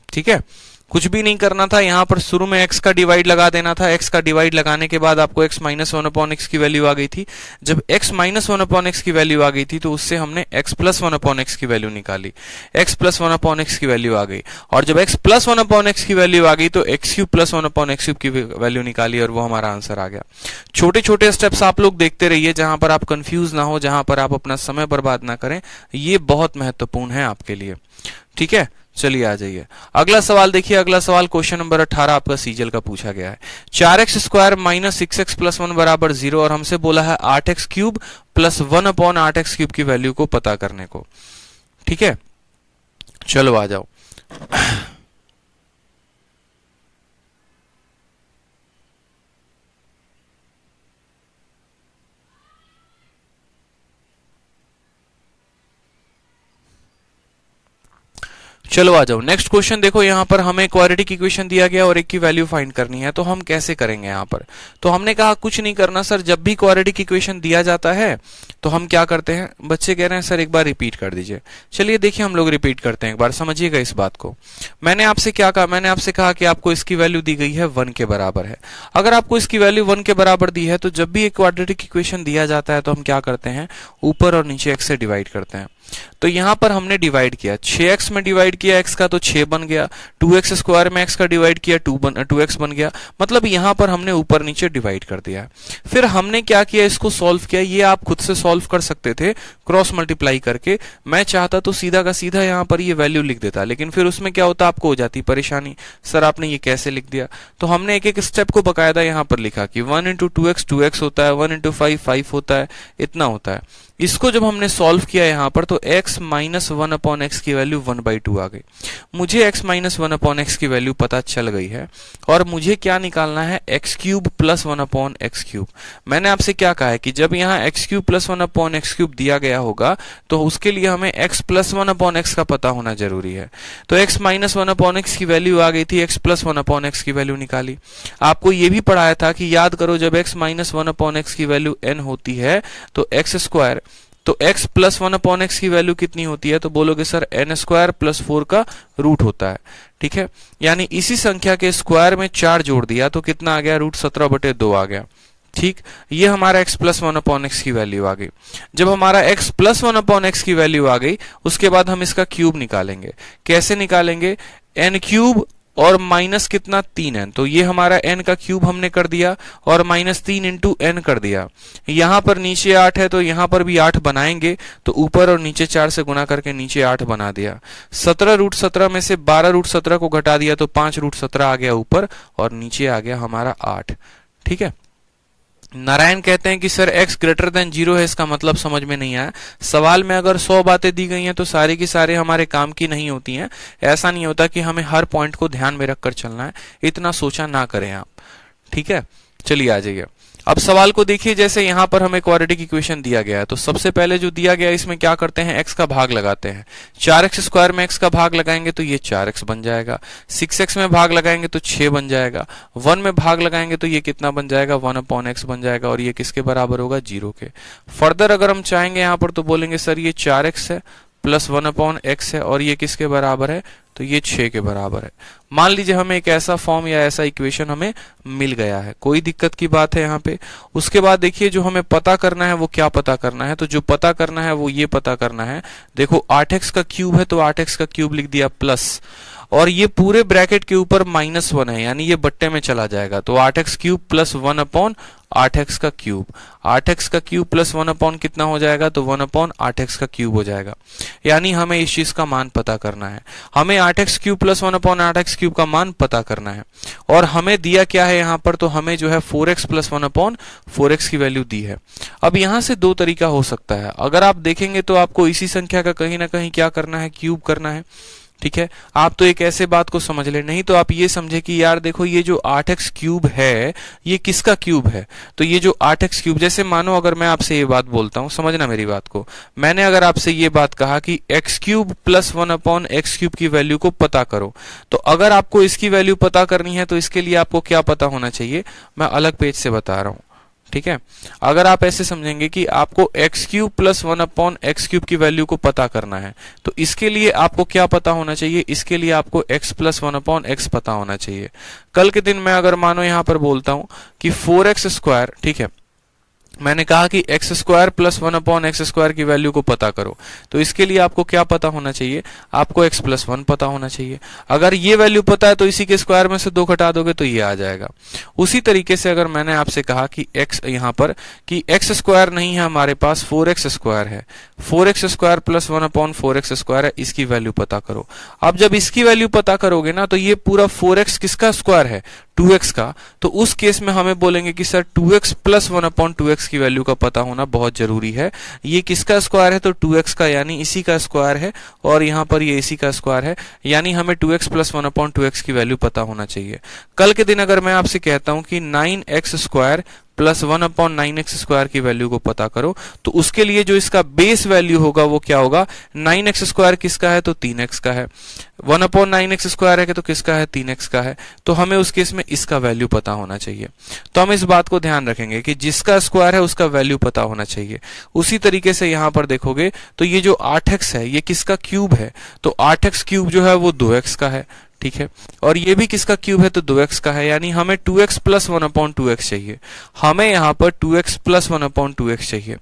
ठीक है, कुछ भी नहीं करना था, यहां पर शुरू में x का डिवाइड लगा देना था। x का डिवाइड लगाने के बाद आपको x माइनस 1/x की वैल्यू आ गई थी। जब x माइनस 1/x की वैल्यू आ गई थी तो उससे हमने x प्लस 1/x की वैल्यू निकाली। x प्लस 1/x की वैल्यू आ गई, और जब x प्लस 1/x की वैल्यू आ गई तो x cube plus 1/x cube की वैल्यू निकाली, और वो हमारा आंसर आ गया। छोटे छोटे स्टेप्स आप लोग देखते रहिए, जहां पर आप कंफ्यूज ना हो, जहां पर आप अपना समय बर्बाद ना करें, ये बहुत महत्वपूर्ण है आपके लिए। ठीक है, चलिए आ जाइए अगला सवाल देखिए। अगला सवाल क्वेश्चन नंबर 18 आपका सीजीएल का पूछा गया है। 4x square minus 6x plus 1 बराबर 0, और हमसे बोला है 8x cube plus 1/8x cube की वैल्यू को पता करने को। ठीक है, चलो आ जाओ। चलो आ जाओ नेक्स्ट क्वेश्चन। देखो यहाँ पर हमें क्वाड्रेटिक इक्वेशन दिया गया और एक की वैल्यू फाइंड करनी है, तो हम कैसे करेंगे यहाँ पर। तो हमने कहा कुछ नहीं करना सर, जब भी क्वाड्रेटिक इक्वेशन दिया जाता है तो हम क्या करते हैं। बच्चे कह रहे हैं सर एक बार रिपीट कर दीजिए। चलिए देखिए हम लोग रिपीट करते हैं, एक बार समझिएगा इस बात को। मैंने आपसे क्या कहा, मैंने आपसे कहा कि आपको इसकी वैल्यू दी गई है 1 के बराबर है। अगर आपको इसकी वैल्यू 1 के बराबर दी है तो जब भी एक क्वाड्रेटिक इक्वेशन दिया जाता है तो हम क्या करते हैं, ऊपर और नीचे x से डिवाइड करते हैं। तो यहां पर हमने डिवाइड किया, 6x में डिवाइड किया x का तो 6 बन गया, 2x स्क्वायर में x का डिवाइड किया 2x बन गया। मतलब यहां पर हमने ऊपर नीचे डिवाइड कर दिया। फिर हमने क्या किया, इसको सॉल्व किया। ये आप खुद से सॉल्व कर सकते थे क्रॉस मल्टीप्लाई करके। मैं चाहता तो सीधा का सीधा यहां पर ये वैल्यू लिख देता, लेकिन फिर उसमें क्या होता, आपको हो जाती परेशानी, सर आपने ये कैसे लिख दिया। तो हमने एक एक स्टेप को बकायदा यहां पर लिखा कि 1 इंटू 2x 2x होता है, 1 इंटू 5 5 होता है, इतना होता है। इसको जब हमने सॉल्व किया यहां पर तो x माइनस 1 अपॉन एक्स की वैल्यू 1/2 आ गई। मुझे x माइनस 1 अपॉन एक्स की वैल्यू पता चल गई है और मुझे क्या निकालना है, x cube plus 1 upon x cube. मैंने आपसे क्या कहा है कि जब यहाँ x cube plus 1 upon x cube दिया गया होगा तो उसके लिए हमें x प्लस 1 अपॉन एक्स का पता होना जरूरी है। तो x माइनस 1 अपॉन एक्स की वैल्यू आ गई थी, x प्लस 1 अपॉन एक्स की वैल्यू निकाली। आपको ये भी पढ़ाया था कि याद करो जब x माइनस 1 अपॉन एक्स की वैल्यू n होती है तो x स्क्वायर, तो x प्लस 1 अपॉन एक्स की वैल्यू कितनी होती है, तो बोलोगे सर n स्क्वायर प्लस 4 का रूट होता है। ठीक है, यानी इसी संख्या के स्क्वायर में 4 जोड़ दिया तो कितना आ गया, √17/2 आ गया। ठीक, ये हमारा x प्लस 1 अपॉन एक्स की वैल्यू आ गई। जब हमारा x प्लस 1 अपॉन एक्स की वैल्यू आ गई उसके बाद हम इसका क्यूब निकालेंगे। कैसे निकालेंगे, n क्यूब और माइनस कितना 3n, तो ये हमारा n का क्यूब हमने कर दिया और माइनस 3 इंटू n कर दिया। यहां पर नीचे 8 है तो यहां पर भी 8 बनाएंगे, तो ऊपर और नीचे 4 से गुना करके नीचे 8 बना दिया। 17√17 में से 12√17 को घटा दिया तो 5√17 आ गया ऊपर और नीचे आ गया हमारा 8। ठीक है, नारायण कहते हैं कि सर x ग्रेटर देन 0 है, इसका मतलब समझ में नहीं आया। सवाल में अगर 100 बातें दी गई हैं तो सारी की सारे हमारे काम की नहीं होती हैं। ऐसा नहीं होता कि हमें हर पॉइंट को ध्यान में रखकर चलना है, इतना सोचा ना करें आप। ठीक है, चलिए आ जाइए। अब सवाल को देखिए, जैसे यहां पर हमें क्वाड्रेटिक इक्वेशन दिया गया है तो सबसे पहले जो दिया गया है इसमें क्या करते हैं, x का भाग लगाते हैं। 4x स्क्वायर में x का भाग लगाएंगे तो ये 4x बन जाएगा, 6x में भाग लगाएंगे तो 6 बन जाएगा, 1 में भाग लगाएंगे तो ये कितना बन जाएगा, 1 अपॉन एक्स बन जाएगा और ये किसके बराबर होगा, 0 के। फर्दर अगर हम चाहेंगे यहां पर तो बोलेंगे सर ये 4x है प्लस 1 अपॉन एक्स है और ये किसके बराबर है, तो ये 6 के बराबर है। मान लीजिए हमें एक ऐसा फॉर्म या ऐसा इक्वेशन हमें मिल गया है, कोई दिक्कत की बात है यहाँ पे। उसके बाद देखिए जो हमें पता करना है वो क्या पता करना है, तो जो पता करना है वो ये पता करना है। देखो 8x का क्यूब है तो 8x का क्यूब लिख दिया प्लस, और ये पूरे ब्रैकेट के ऊपर -1 है यानी ये बट्टे में चला जाएगा, तो 8x cube plus 1 upon 8x का क्यूब। 8x का क्यूब प्लस 1 अपॉन कितना हो जाएगा, तो 1 अपॉन 8x का क्यूब हो जाएगा। यानी हमें इस चीज का मान पता करना है, हमें 8x cube plus 1 upon 8x cube का मान पता करना है। और हमें दिया क्या है यहाँ पर, तो हमें जो है 4x प्लस 1 अपॉन 4x की वैल्यू दी है। अब यहाँ से दो तरीका हो सकता है, अगर आप देखेंगे तो आपको इसी संख्या का कहीं ना कहीं क्या करना है, क्यूब करना है। ठीक है, आप तो एक ऐसे बात को समझ ले, नहीं तो आप ये समझे कि यार देखो ये जो 8x क्यूब है ये किसका क्यूब है, तो ये जो 8x क्यूब, जैसे मानो अगर मैं आपसे ये बात बोलता हूं, समझना मेरी बात को, मैंने अगर आपसे ये बात कहा कि x cube plus 1 upon x cube की वैल्यू को पता करो, तो अगर आपको इसकी वैल्यू पता करनी है तो इसके लिए आपको क्या पता होना चाहिए, मैं अलग पेज से बता रहा हूं। ठीक है, अगर आप ऐसे समझेंगे कि आपको x cube plus 1 upon x cube की वैल्यू को पता करना है, तो इसके लिए आपको क्या पता होना चाहिए, इसके लिए आपको x प्लस 1 अपॉन एक्स पता होना चाहिए। कल के दिन मैं अगर मानो यहां पर बोलता हूं कि 4x स्क्वायर, ठीक है, मैंने कहा कि x square plus 1 upon x square की वैल्यू को पता करो, तो इसके लिए आपको क्या पता होना चाहिए, आपको x प्लस 1 पता होना चाहिए। अगर ये वैल्यू पता है तो इसी के स्क्वायर में से 2 घटा दोगे तो ये आ जाएगा। उसी तरीके से अगर मैंने आपसे कहा कि x यहाँ पर कि x स्क्वायर नहीं है हमारे पास, 4x स्क्वायर है, 4x square plus 1 upon 4x square है, इसकी वैल्यू पता करो। अब जब इसकी वैल्यू पता करोगे ना तो ये पूरा 4x किसका स्क्वायर है, 2x का, तो उस केस में हमें बोलेंगे कि sir 2x plus 1 upon 2x की वैल्यू का पता होना बहुत जरूरी है। ये किसका स्क्वायर है, तो 2x का, यानी इसी का स्क्वायर है, और यहाँ पर ये इसी का स्क्वायर है, यानी हमें 2x प्लस 1 अपॉन 2x की वैल्यू पता होना चाहिए। कल के दिन अगर मैं आपसे कहता हूं कि 9x स्क्वायर प्लस 1/9x² की वैल्यू को पता करो, तो उसके लिए जो इसका बेस वैल्यू होगा वो क्या होगा, 9x² किसका है, तो 3x का है, 1/9x² है तो किसका है, 3x का है। तो हमें उस केस में इसका वैल्यू पता होना चाहिए। तो हम इस बात को ध्यान रखेंगे कि जिसका स्क्वायर है उसका वैल्यू पता होना चाहिए। उसी तरीके से यहां पर देखोगे तो ये जो 8x है ये किसका क्यूब है, तो 8x क्यूब जो है वो 2x का है, ठीक है। और ये भी किसका क्यूब है, तो 2x का है, यानी हमें 2x प्लस 1/2x चाहिए। हमें यहां पर 2x प्लस 1/2x चाहिए,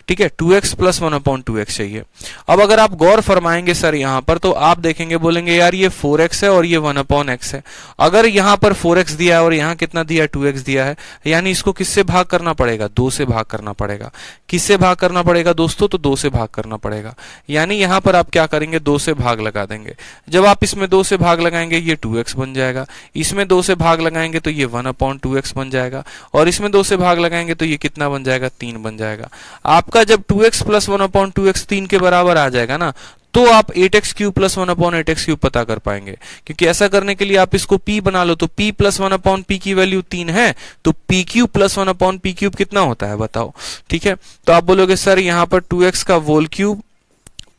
ठीक है, 2x प्लस 1/2x चाहिए। अब अगर आप गौर फरमाएंगे सर यहां पर, तो आप देखेंगे बोलेंगे यार ये 4x है और ये 1/x है। अगर यहां पर 4x दिया है और यहां कितना दिया, 2x दिया है, यानी इसको किससे भाग करना पड़ेगा, 2 से भाग करना पड़ेगा। किससे भाग करना पड़ेगा दोस्तों, तो 2 से भाग करना पड़ेगा। यानी यहां पर आप क्या करेंगे, 2 से भाग लगा देंगे। जब आप इसमें 2 से भाग लगाएंगे ये 2x बन जाएगा, इसमें 2 से भाग लगाएंगे तो ये 1/2x बन जाएगा, और इसमें 2 से भाग लगाएंगे तो ये कितना बन जाएगा, 3 बन जाएगा। आपका जब 2x प्लस 1/2x 3 के बराबर आ जाएगा ना, तो आप 8x cube plus 1/8x cube पता कर पाएंगे। क्योंकि ऐसा करने के लिए आप इसको p बना लो, तो p प्लस 1/p की वैल्यू 3 है, तो p cube plus 1/p cube कितना होता है बताओ, ठीक है। तो आप बोलोगे सर यहां पर 2x का होल क्यूब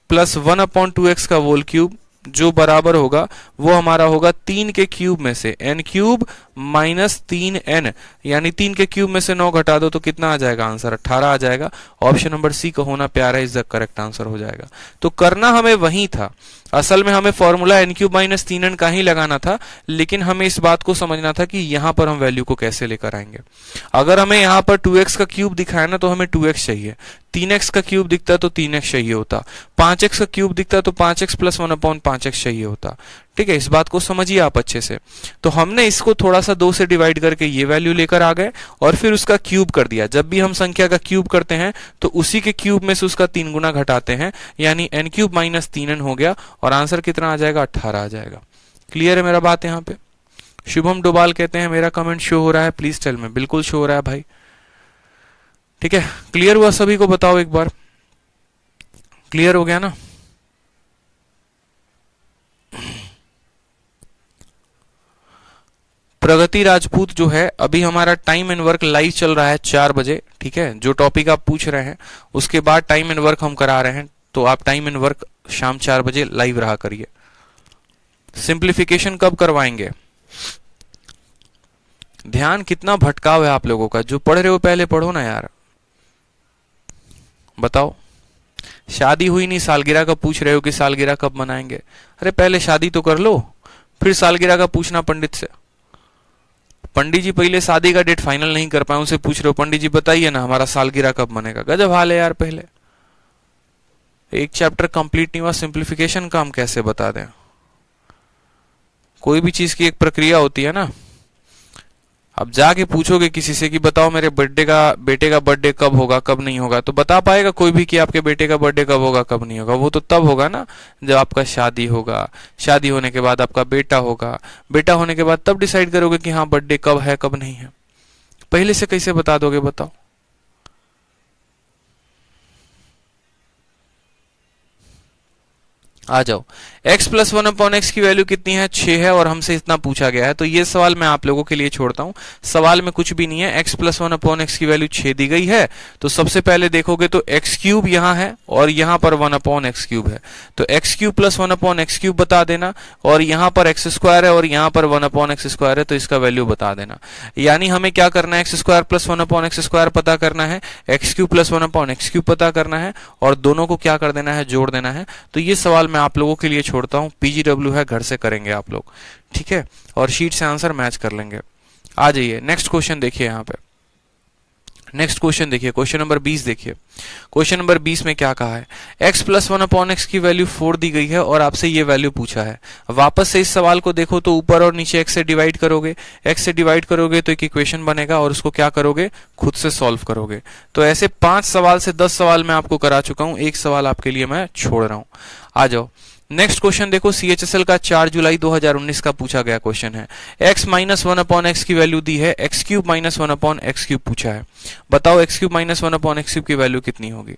प्लस 1/2x का होल क्यूब जो बराबर होगा वो हमारा होगा 3 के क्यूब में से n क्यूब माइनस 3n, यानी 3 के क्यूब में से 9 घटा दो तो कितना आ जाएगा आंसर, 18 आ जाएगा। ऑप्शन नंबर सी का होना प्यारा इज द करेक्ट आंसर हो जाएगा। तो करना हमें वही था, असल में हमें formula n cube minus 3n का ही लगाना था, लेकिन हमें इस बात को समझना था कि यहां पर हम वैल्यू को कैसे लेकर आएंगे। अगर हमें यहां पर 2x का क्यूब दिखाया ना तो हमें 2x चाहिए, 3x का क्यूब दिखता तो 3x चाहिए होता, 5x का क्यूब दिखता तो 5x प्लस 1/5x चाहिए होता, ठीक है। इस बात को समझिए आप अच्छे से। तो हमने इसको थोड़ा सा 2 से डिवाइड करके ये वैल्यू लेकर आ गए और फिर उसका क्यूब कर दिया। जब भी हम संख्या का क्यूब करते हैं तो उसी के क्यूब में से उसका 3 गुना घटाते हैं, यानी n क्यूब माइनस 3n हो गया, और आंसर कितना आ जाएगा, 18 आ जाएगा। क्लियर है मेरा बात यहाँ पे। शुभम डोभाल कहते हैं मेरा कमेंट शो हो रहा है, प्लीज टेल में। बिल्कुल शो हो रहा है भाई, ठीक है। क्लियर हुआ सभी को, बताओ एक बार, क्लियर हो गया ना। प्रगति राजपूत जो है, अभी हमारा टाइम एंड वर्क लाइव चल रहा है 4 बजे, ठीक है। जो टॉपिक आप पूछ रहे हैं उसके बाद टाइम एंड वर्क हम करा रहे हैं, तो आप टाइम एंड वर्क शाम 4 बजे लाइव रहा करिए। सिंप्लीफिकेशन कब करवाएंगे, ध्यान कितना भटकाव है आप लोगों का। जो पढ़ रहे हो पहले पढ़ो ना यार, बताओ। शादी हुई नहीं, सालगिरह का पूछ रहे हो कि सालगिरह कब मनाएंगे। अरे पहले शादी तो कर लो, फिर सालगिरह का पूछना पंडित से। पंडित जी पहले शादी का डेट फाइनल नहीं कर पाए, उनसे पूछ रहे हो पंडित जी बताइए ना हमारा सालगिरह कब मनेगा। गजब हाल है यार। पहले एक चैप्टर कंप्लीट नहीं हुआ, सिंप्लीफिकेशन का हम कैसे बता दें। कोई भी चीज की एक प्रक्रिया होती है ना। अब जाके पूछोगे किसी से कि बताओ मेरे बेटे का बर्थडे कब होगा कब नहीं होगा, तो बता पाएगा कोई भी कि आपके बेटे का बर्थडे कब होगा कब नहीं होगा। वो तो तब होगा ना जब आपका शादी होगा, शादी होने के बाद आपका बेटा होगा, बेटा होने के बाद तब डिसाइड करोगे कि हाँ बर्थडे कब है कब नहीं है। पहले से कैसे बता दोगे बताओ। आ जाओ। x प्लस 1/x की वैल्यू कितनी है, 6 है, और हमसे इतना पूछा गया है, तो ये सवाल मैं आप लोगों के लिए छोड़ता हूं। सवाल में कुछ भी नहीं है। x प्लस 1/x की वैल्यू 6 दी गई है, तो सबसे पहले देखोगे तो x क्यूब यहां है और यहां पर 1/x क्यूब है, तो x cube plus 1/x cube बता देना, और यहां पर x स्क्वायर है और यहां पर 1/x स्क्वायर है, तो इसका वैल्यू बता देना। यानी हमें क्या करना है, x square plus 1/x square पता करना है, x cube plus 1/x cube पता करना है, और दोनों को क्या कर देना है, जोड़ देना है। तो ये सवाल मैं आप लोगों के लिए छोड़ता हूं, पीजीडब्ल्यू है, घर से करेंगे आप लोग, ठीक है, और शीट से आंसर मैच कर लेंगे। आ जाइए नेक्स्ट क्वेश्चन देखिए। यहां पे नेक्स्ट क्वेश्चन देखिए, क्वेश्चन नंबर 20 देखिए। क्वेश्चन नंबर 20 में क्या कहा है, x प्लस 1/x की वैल्यू 4 दी गई है और आपसे ये वैल्यू पूछा है। वापस से इस सवाल को देखो तो ऊपर और नीचे x से डिवाइड करोगे, x से डिवाइड करोगे तो एक इक्वेशन बनेगा और उसको क्या करोगे, खुद से सॉल्व करोगे। तो ऐसे 5 सवाल से 10 सवाल मैं आपको करा चुका हूं, एक सवाल आपके लिए मैं छोड़ रहा हूं। आ जाओ नेक्स्ट क्वेश्चन देखो। CHSL का 4 जुलाई 2019 का पूछा गया क्वेश्चन है। x माइनस 1/x की वैल्यू दी है, x cube minus 1/x cube पूछा है। बताओ x cube minus 1/x cube की वैल्यू कितनी होगी।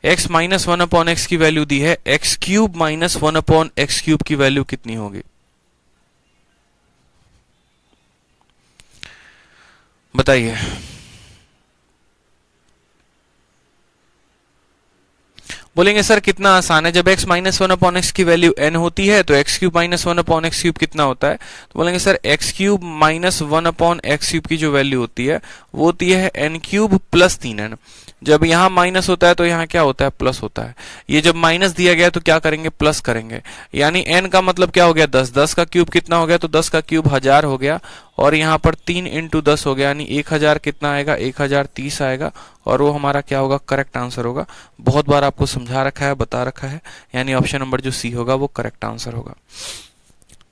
x माइनस 1/x की वैल्यू दी है, x cube minus 1/x cube की वैल्यू कितनी होगी। बताइए। बोलेंगे सर कितना आसान है, जब x minus one upon x की वैल्यू n होती है तो x cube minus one upon x cube कितना होता है? तो बोलेंगे sir x cube minus one upon x cube की जो वैल्यू होती है वो होती है n क्यूब प्लस 3n। जब यहाँ माइनस होता है तो यहाँ क्या होता है? प्लस होता है। ये जब माइनस दिया गया तो क्या करेंगे? प्लस करेंगे। यानी n का मतलब क्या हो गया? 10। 10 का क्यूब कितना हो गया? तो 10 का क्यूब 1000 हो गया, और यहाँ पर 3 इंटू 10 हो गया, यानी 1000 कितना आएगा? 1030 आएगा, और वो हमारा क्या होगा? करेक्ट आंसर होगा। बहुत बार आपको समझा रखा है, बता रखा है, यानी ऑप्शन नंबर जो सी होगा वो करेक्ट आंसर होगा।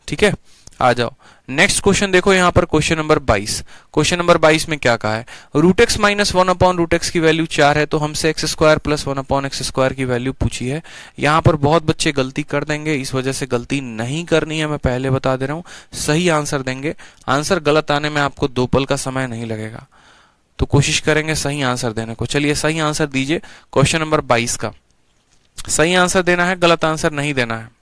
ठीक है, आ जाओ नेक्स्ट क्वेश्चन देखो। यहाँ पर क्वेश्चन नंबर 22। क्वेश्चन नंबर 22 में क्या कहा है? Root x minus one upon root x की वैल्यू 4 है, तो हमसे x square plus one upon x square की वैल्यू पूछी है। यहाँ पर बहुत बच्चे गलती कर देंगे, इस वजह से गलती नहीं करनी है, मैं पहले बता दे रहा हूँ। सही आंसर देंगे, आंसर गलत आने में आपको 2 पल का समय नहीं लगेगा, तो कोशिश करेंगे सही आंसर देने को। चलिए सही आंसर दीजिए क्वेश्चन नंबर 22 का। सही आंसर देना है, गलत आंसर नहीं देना है।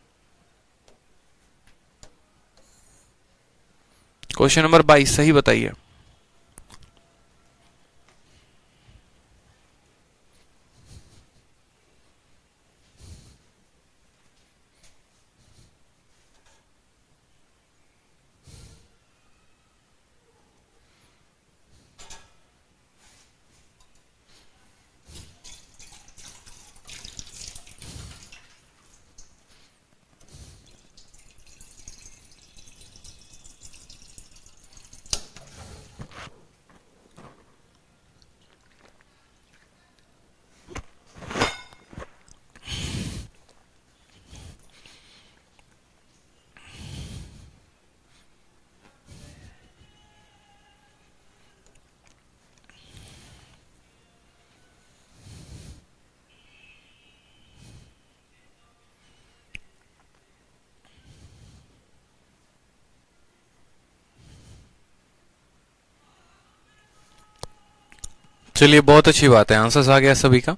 क्वेश्चन नंबर 22 सही बताइए। चलिए बहुत अच्छी बात है, आंसर आ गया सभी का।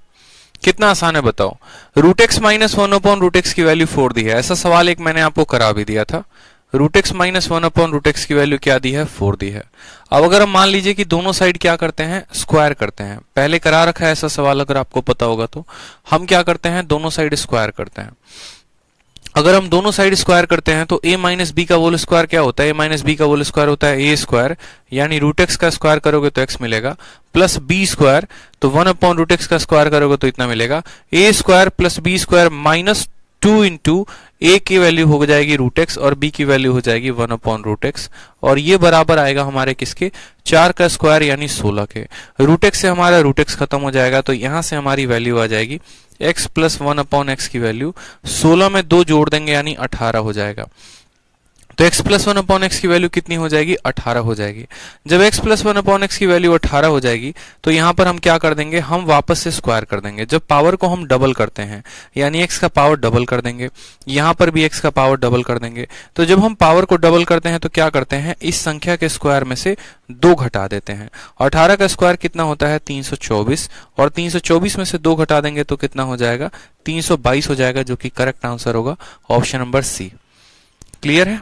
कितना आसान है बताओ। Root x minus one upon root x की वैल्यू 4 दी है, ऐसा सवाल एक मैंने आपको करा भी दिया था। Root x minus one upon root x की वैल्यू क्या दी है? 4 दी है। अब अगर हम मान लीजिए कि दोनों साइड क्या करते हैं? स्क्वायर करते हैं। पहले करा रखा है ऐसा सवाल, अगर आपको पता होगा तो। हम क्या करते हैं? दोनों साइड स्क्वायर करते हैं। अगर हम दोनों साइड स्क्वायर करते हैं तो a माइनस बी का होल स्क्वायर क्या होता है? a माइनस बी का होल स्क्वायर होता है a स्क्वायर, यानी रूट एक्स का स्क्वायर करोगे तो x मिलेगा, प्लस बी स्क्वायर, तो 1 अपॉन रूट एक्स का स्क्वायर करोगे तो इतना मिलेगा। a square plus b square minus 2 into a की वैल्यू हो जाएगी रूट एक्स, और बी की वैल्यू हो जाएगी 1 अपॉन रूट एक्स, और ये बराबर आएगा हमारे किसके? 4 का स्क्वायर यानी 16 के। रूट एक्स से हमारा रूट एक्स खत्म हो जाएगा, तो यहां से हमारी वैल्यू आ जाएगी x प्लस 1 अपॉन एक्स की वैल्यू 16 में 2 जोड़ देंगे यानी 18 हो जाएगा। तो x प्लस 1 अपॉन एक्स की वैल्यू कितनी हो जाएगी? 18 हो जाएगी। जब x प्लस 1 अपॉन एक्स की वैल्यू 18 हो जाएगी तो यहां पर हम क्या कर देंगे? हम वापस से स्क्वायर कर देंगे। जब पावर को हम डबल करते हैं यानी x का पावर डबल कर देंगे, यहां पर भी x का पावर डबल कर देंगे। तो जब हम पावर को डबल करते हैं तो क्या करते हैं? इस संख्या के स्क्वायर में से 2 घटा देते हैं। 18 का स्क्वायर कितना होता है? 324, और 324 में से 2 घटा देंगे तो कितना हो जाएगा? 322 हो जाएगा, जो कि करेक्ट आंसर होगा ऑप्शन नंबर सी। क्लियर है?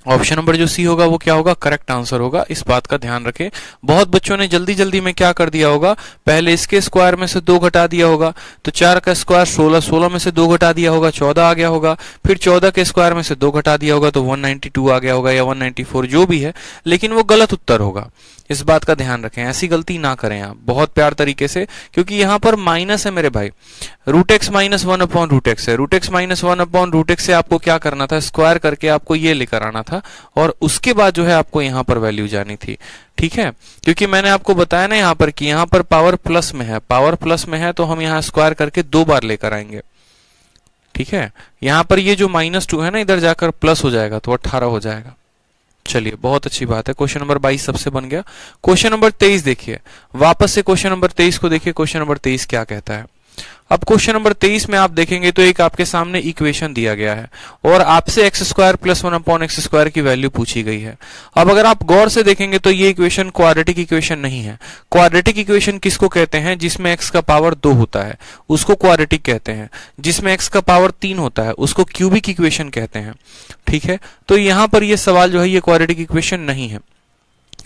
ऑप्शन नंबर जो सी होगा वो क्या होगा? करेक्ट आंसर होगा। इस बात का ध्यान रखें। बहुत बच्चों ने जल्दी जल्दी में क्या कर दिया होगा? पहले इसके स्क्वायर में से 2 घटा दिया होगा, तो 4 का स्क्वायर 16, 16 में से 2 घटा दिया होगा, 14 आ गया होगा। फिर 14 के स्क्वायर में से 2 घटा दिया होगा तो 192 आ गया होगा, या 194 जो भी है, लेकिन वो गलत उत्तर होगा। इस बात का ध्यान रखें, ऐसी गलती ना करें आप, बहुत प्यार तरीके से, क्योंकि यहां पर माइनस है मेरे भाई। Root x minus 1 upon root x है। Root x minus 1 upon root x से आपको क्या करना था? स्क्वायर करके आपको ये लेकर आना था, और उसके बाद जो है आपको यहां पर वैल्यू जानी थी। ठीक है, क्योंकि मैंने आपको बताया ना यहां पर कि यहां पर पावर प्लस में है, पावर प्लस में है तो हम यहां स्क्वायर करके 2 बार लेकर आएंगे। ठीक है, यहां पर ये जो -2 है ना, इधर जाकर प्लस हो जाएगा तो 18 हो जाएगा। चलिए बहुत अच्छी बात है, क्वेश्चन नंबर 22 सबसे बन गया। क्वेश्चन नंबर 23 देखिए, वापस से क्वेश्चन नंबर 23 को देखिए। क्वेश्चन नंबर 23 क्या कहता है? अब क्वेश्चन नंबर 23 में आप देखेंगे तो एक आपके सामने इक्वेशन दिया गया है, और आपसे x square plus 1 upon x square की वैल्यू पूछी गई है। अब अगर आप गौर से देखेंगे तो ये इक्वेशन क्वाड्रेटिक इक्वेशन नहीं है। क्वाड्रेटिक इक्वेशन किसको कहते हैं? जिसमें एक्स का पावर 2 होता है उसको क्वाड्रेटिक कहते हैं। जिसमें एक्स का पावर 3 होता है उसको क्यूबिक इक्वेशन कहते हैं। ठीक है, तो यहां पर ये सवाल जो है ये क्वाड्रेटिक इक्वेशन नहीं है।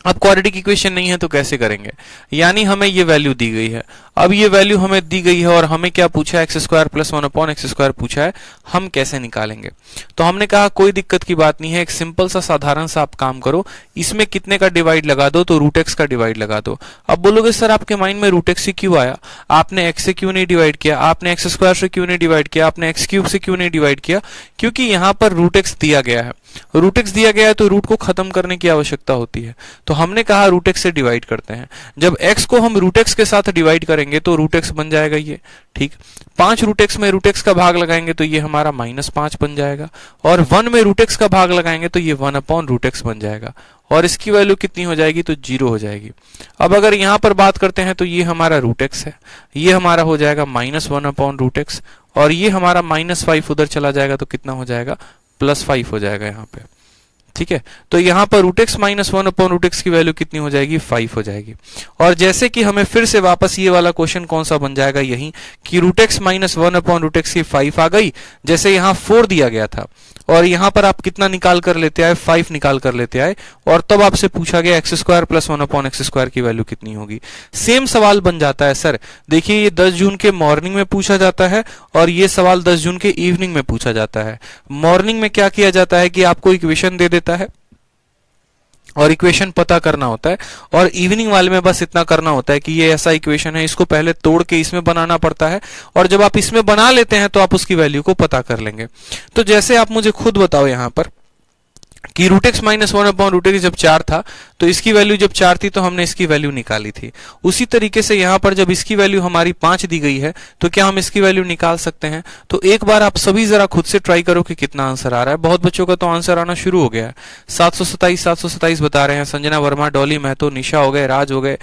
अब क्वाड्रेटिक इक्वेशन नहीं है तो कैसे करेंगे, यानी हमें ये वैल्यू दी गई है, अब ये वैल्यू हमें दी गई है और हमें क्या पूछा है, एक्स स्क्वायर प्लस 1/x² पूछा है, हम कैसे निकालेंगे। तो हमने कहा कोई दिक्कत की बात नहीं है, एक सिंपल सा साधारण सा आप काम करो, इसमें कितने का डिवाइड लगा दो, तो √x का डिवाइड लगा दो। अब बोलोगे सर आपके माइंड में √x से क्यों आया, आपने x से क्यों नहीं डिवाइड किया, आपने x² से क्यों नहीं डिवाइड किया, आपने x³ से क्यों नहीं डिवाइड किया, क्योंकि यहाँ पर √x दिया गया है, √x दिया गया है तो रूट को खत्म करने की आवश्यकता होती है, तो हमने कहा √x से डिवाइड करते हैं। जब x को हम √x के साथ डिवाइड करेंगे तो √x बन जाएगा ये, ठीक। 5 √x में √x का भाग लगाएंगे तो ये हमारा -5 बन जाएगा, और 1 में √x का भाग लगाएंगे तो ये 1/√x बन जाएगा, और इसकी वैल्यू कितनी हो जाएगी, तो 0 हो जाएगी। अब अगर यहां पर बात करते हैं तो ये हमारा √x है, ये हमारा हो जाएगा -1/√x, और ये हमारा -5 उधर चला जाएगा तो कितना हो जाएगा, +5 हो जाएगा यहाँ पे, ठीक है। तो यहाँ पर √x - 1/√x की वैल्यू कितनी हो जाएगी, 5 हो जाएगी। और जैसे कि हमें फिर से वापस ये वाला क्वेश्चन कौन सा बन जाएगा, यही कि √x - 1/√x की 5 आ गई, जैसे यहाँ 4 दिया गया था और यहाँ पर आप कितना निकाल कर लेते आए, 5 निकाल कर लेते आए, और तब आपसे पूछा गया x² प्लस 1/x² की वैल्यू कितनी होगी। सेम सवाल बन जाता है सर, देखिए ये 10 जून के मॉर्निंग में पूछा जाता है और ये सवाल 10 जून के इवनिंग में पूछा जाता है। मॉर्निंग में क्या किया जाता है कि आपको इक्वेशन दे देता है और इक्वेशन पता करना होता है, और इवनिंग वाले में बस इतना करना होता है कि ये ऐसा इक्वेशन है, इसको पहले तोड़ के इसमें बनाना पड़ता है, और जब आप इसमें बना लेते हैं तो आप उसकी वैल्यू को पता कर लेंगे। तो जैसे आप मुझे खुद बताओ यहाँ पर कि √x - 1/√x जब 4 था तो इसकी वैल्यू जब 4 थी तो हमने इसकी वैल्यू निकाली थी। उसी तरीके से यहाँ पर जब इसकी वैल्यू हमारी 5 दी गई है तो क्या हम इसकी वैल्यू निकाल सकते हैं। तो एक बार आप सभी जरा खुद से ट्राई करो कि कितना आंसर आ रहा है। बहुत बच्चों का तो आंसर आना शुरू हो गया है। 727 बता रहे हैं। संजना वर्मा, डॉली महतो, निशा हो गए, राज हो गए,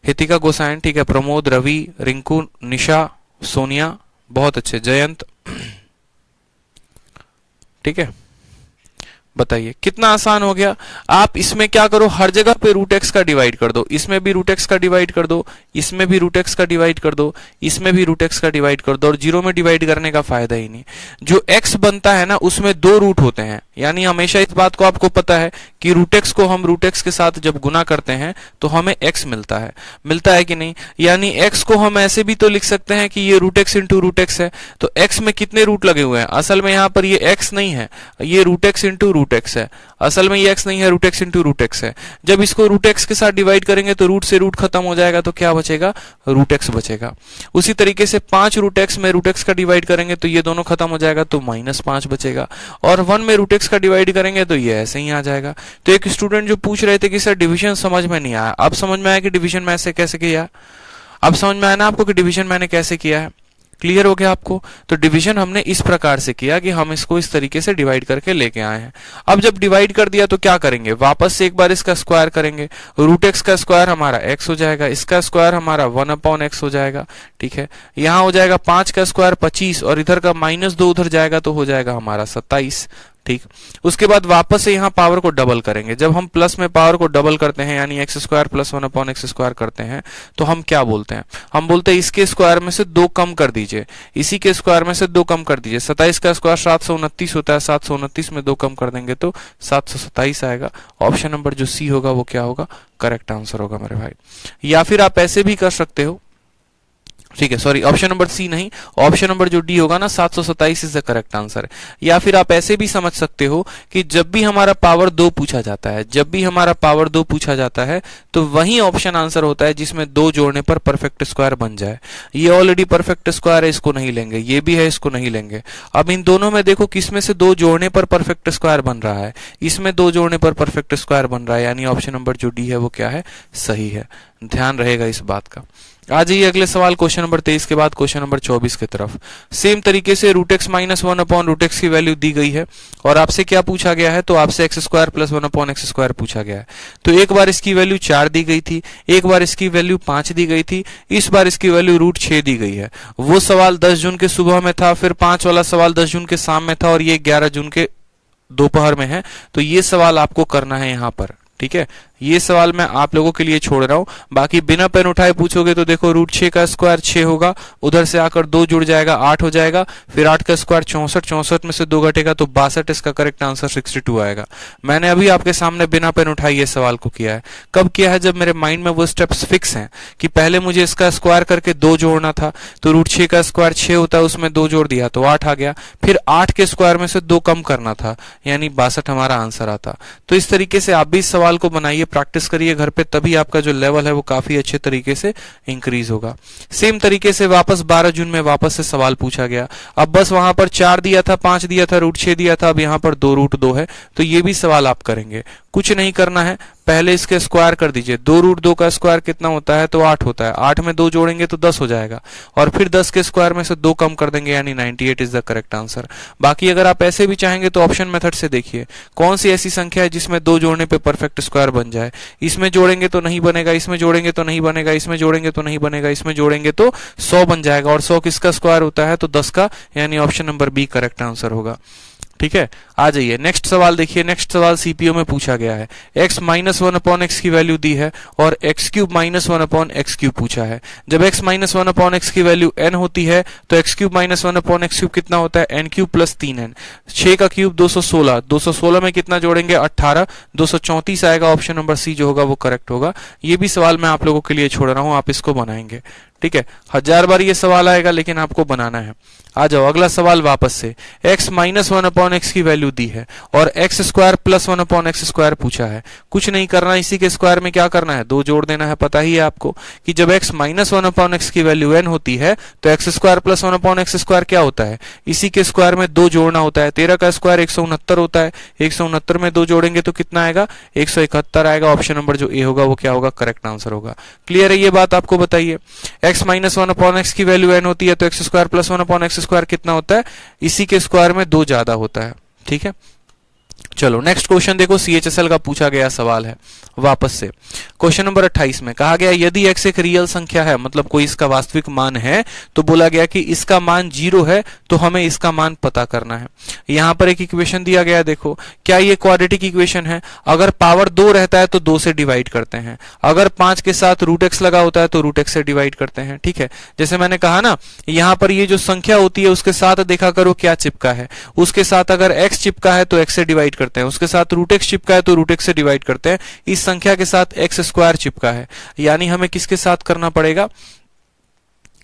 हितिका गोसाइन, ठीक है, प्रमोद, रवि, रिंकू, निशा, सोनिया, बहुत अच्छे, जयंत, ठीक है। बताइए कितना आसान हो गया। आप इसमें क्या करो, हर जगह पे √x का डिवाइड कर दो, इसमें भी √x का डिवाइड कर दो, इसमें भी √x का डिवाइड कर दो, इसमें भी √x का डिवाइड कर दो, और 0 में डिवाइड करने का फायदा ही नहीं। जो x बनता है ना उसमें 2 रूट होते हैं, यानी हमेशा इस बात को आपको पता है कि √x को हम √x के साथ जब गुना करते हैं तो हमें x मिलता है कि नहीं। यानी x को हम ऐसे भी तो लिख सकते हैं कि ये √x इंटू √x है, तो x में कितने रूट लगे हुए हैं। असल में यहाँ पर ये x नहीं है, ये √x इंटू √x है। असल में ये x नहीं है, √x इंटू √x है। जब इसको √x के साथ डिवाइड करेंगे तो रूट से रूट खत्म हो जाएगा, तो क्या बचेगा, √x बचेगा। उसी तरीके से 5 √x में √x का डिवाइड करेंगे तो ये दोनों खत्म हो जाएगा, तो -5 बचेगा। और 1 में √x का डिवाइड करेंगे तो ये ऐसे ही आ जाएगा। तो एक स्टूडेंट जो पूछ रहे थे कि सर डिवीजन समझ में नहीं आया, अब समझ में आया कि डिवीजन में ऐसे कैसे किया। अब समझ में आया ना आपको कि डिवीजन मैंने कैसे किया है। क्लियर हो गया आपको। तो डिवीजन हमने इस प्रकार से किया कि हम इसको इस तरीके से डिवाइड करके लेके आए हैं। अब जब डिवाइड कर दिया तो क्या करेंगे, वापस से एक बार इसका स्क्वायर करेंगे। √x का स्क्वायर हमारा x हो जाएगा, इसका स्क्वायर हमारा 1/x हो जाएगा, ठीक है। यहाँ हो जाएगा 5 का स्क्वायर 25, और इधर का -2 उधर जाएगा तो हो जाएगा हमारा 27, ठीक। उसके बाद वापस से यहाँ पावर को डबल करेंगे। जब हम प्लस में पावर को डबल करते हैं यानी x² प्लस 1/x² करते हैं तो हम क्या बोलते हैं, हम बोलते हैं इसके स्क्वायर में से 2 कम कर दीजिए, इसी के स्क्वायर में से 2 कम कर दीजिए। 27 का स्क्वायर 729 होता है, 729 में 2 कम कर देंगे तो 727 आएगा। ऑप्शन नंबर जो सी होगा वो क्या होगा, करेक्ट आंसर होगा मेरे भाई। या फिर आप ऐसे भी कर सकते हो, ठीक है, सॉरी ऑप्शन नंबर सी नहीं, ऑप्शन नंबर जो डी होगा ना 727 इज द करेक्ट आंसर। या फिर आप ऐसे भी समझ सकते हो कि जब भी हमारा पावर 2 पूछा जाता है, जब भी हमारा पावर 2 पूछा जाता है तो वही ऑप्शन आंसर होता है जिसमें 2 जोड़ने पर परफेक्ट स्क्वायर बन जाए। ये ऑलरेडी परफेक्ट स्क्वायर है, इसको नहीं लेंगे, ये भी है, इसको नहीं लेंगे। अब इन दोनों में देखो किसमें से 2 जोड़ने पर परफेक्ट स्क्वायर बन रहा है, इसमें 2 जोड़ने पर परफेक्ट स्क्वायर बन रहा है, यानी ऑप्शन नंबर जो डी है वो क्या है, सही है। ध्यान रहेगा इस बात का। आ जाइए अगले सवाल, क्वेश्चन नंबर 23 के बाद क्वेश्चन नंबर 24 की तरफ। सेम तरीके से √x - 1/√x की वैल्यू दी गई है और आपसे क्या पूछा गया है, तो आपसे x² प्लस 1/x² पूछा गया है। तो एक बार इसकी वैल्यू 4 दी गई थी, एक बार इसकी वैल्यू 5 दी गई थी, इस बार इसकी वैल्यू √6 दी गई है। वो सवाल 10 जून के सुबह में था, फिर 5 वाला सवाल 10 जून के शाम में था, और ये 11 जून के दोपहर में है। तो ये सवाल आपको करना है यहाँ पर, ठीक है, ये सवाल मैं आप लोगों के लिए छोड़ रहा हूं। बाकी बिना पेन उठाए पूछोगे तो देखो रूट 6 का स्क्वायर 6 होगा, उधर से आकर 2 जुड़ जाएगा 8 हो जाएगा, फिर 8 का स्क्वायर 64, 64 में से 2 घटेगा तो 62, इसका करेक्ट आंसर 62 आएगा। मैंने अभी आपके सामने बिना पेन उठाए ये सवाल को किया है। कब किया है? जब मेरे माइंड में वो स्टेप्स फिक्स हैं कि पहले मुझे इसका स्क्वायर करके 2 जोड़ना था, तो रूट 6 का स्क्वायर 6 होता है, उसमें 2 जोड़ दिया तो 8 आ गया, फिर 8 के स्क्वायर में से 2 कम करना था, यानी 62 हमारा आंसर आता। तो इस तरीके से आप भी इस सवाल को बनाइए, प्रैक्टिस करिए घर पे, तभी आपका जो लेवल है वो काफी अच्छे तरीके से इंक्रीज होगा। सेम तरीके से वापस 12 जून में वापस से सवाल पूछा गया। अब बस वहां पर 4 दिया था, 5 दिया था, रूट 6 दिया था, अब यहां पर 2 रूट 2 है, तो ये भी सवाल आप करेंगे। कुछ नहीं करना है, पहले इसके स्क्वायर कर दीजिए। 2 रूट 2 का स्क्वायर कितना होता है? तो 8 होता है। 8 में 2 जोड़ेंगे तो 10 हो जाएगा, और फिर 10 के स्क्वायर में से 2 कम कर देंगे, यानी 98 इज द करेक्ट आंसर। बाकी अगर आप ऐसे भी चाहेंगे तो ऑप्शन मेथड से देखिए कौन सी ऐसी संख्या है जिसमें 2 जोड़ने पे परफेक्ट स्क्वायर बन जाए। इसमें जोड़ेंगे तो नहीं बनेगा, इसमें जोड़ेंगे तो नहीं बनेगा, इसमें जोड़ेंगे तो नहीं बनेगा, इसमें जोड़ेंगे तो 100 बन जाएगा, और 100 किसका स्क्वायर होता है? तो 10 का, यानी option number B correct answer होगा। ठीक है, आ जाइए नेक्स्ट सवाल देखिए। नेक्स्ट सवाल सीपीओ में पूछा गया है। x माइनस 1 अपॉन एक्स की वैल्यू दी है और x cube minus 1 upon x cube पूछा है। जब x माइनस 1 अपॉन एक्स की वैल्यू n होती है तो x cube minus 1 upon x cube कितना होता है? n cube plus 3n। 6 का क्यूब 216, 216 में कितना जोड़ेंगे? 18, 234 आएगा। ऑप्शन नंबर सी जो होगा वो करेक्ट होगा। ये भी सवाल मैं आप लोगों के लिए छोड़ रहा हूं, आप इसको बनाएंगे। ठीक है, 1000 बार ये सवाल आएगा लेकिन आपको बनाना है। आ जाओ अगला सवाल वापस से। x माइनस 1 अपॉन एक्स की वैल्यू दी है और x square plus 1 upon x square पूछा है। कुछ नहीं करना, इसी के स्क्वायर में क्या करना है? 2 जोड़ देना है। पता ही है आपको कि जब x माइनस 1 अपॉन एक्स की वैल्यू n होती है तो x square plus 1 upon x square क्या होता है? इसी के स्क्वायर में 2 जोड़ना होता है। 13 का स्क्वायर 169 होता है, 169 में 2 जोड़ेंगे तो कितना आएगा? 171 आएगा। ऑप्शन नंबर जो ए होगा वो क्या होगा? करेक्ट आंसर होगा। क्लियर है ये बात? आपको बताइए x माइनस 1 अपॉन एक्स की वैल्यू n होती है तो x square plus 1 upon x square कितना होता है? इसी के स्क्वायर में 2 ज्यादा होता है। ठीक है, चलो नेक्स्ट क्वेश्चन देखो। सीएचएसएल का पूछा गया सवाल है वापस से। क्वेश्चन नंबर 28 में कहा गया यदि x एक रियल संख्या है, मतलब कोई इसका वास्तविक मान है, तो बोला गया कि इसका मान 0 है तो हमें इसका मान पता करना है। यहां पर एक इक्वेशन दिया गया, देखो क्या ये क्वाड्रेटिक इक्वेशन है? अगर पावर 2 रहता है तो 2 से डिवाइड करते हैं, अगर 5 के साथ रूट x लगा होता है तो रूट x से डिवाइड करते हैं। ठीक है, जैसे मैंने कहा ना, यहां पर ये जो संख्या होती है उसके साथ देखा करो क्या चिपका है। उसके साथ अगर x चिपका है तो x से डिवाइड करते हैं, उसके साथ रूट x चिपका है तो रूट x से डिवाइड करते हैं। इस संख्या के साथ x स्क्वायर चिपका है, यानी हमें किसके साथ करना पड़ेगा?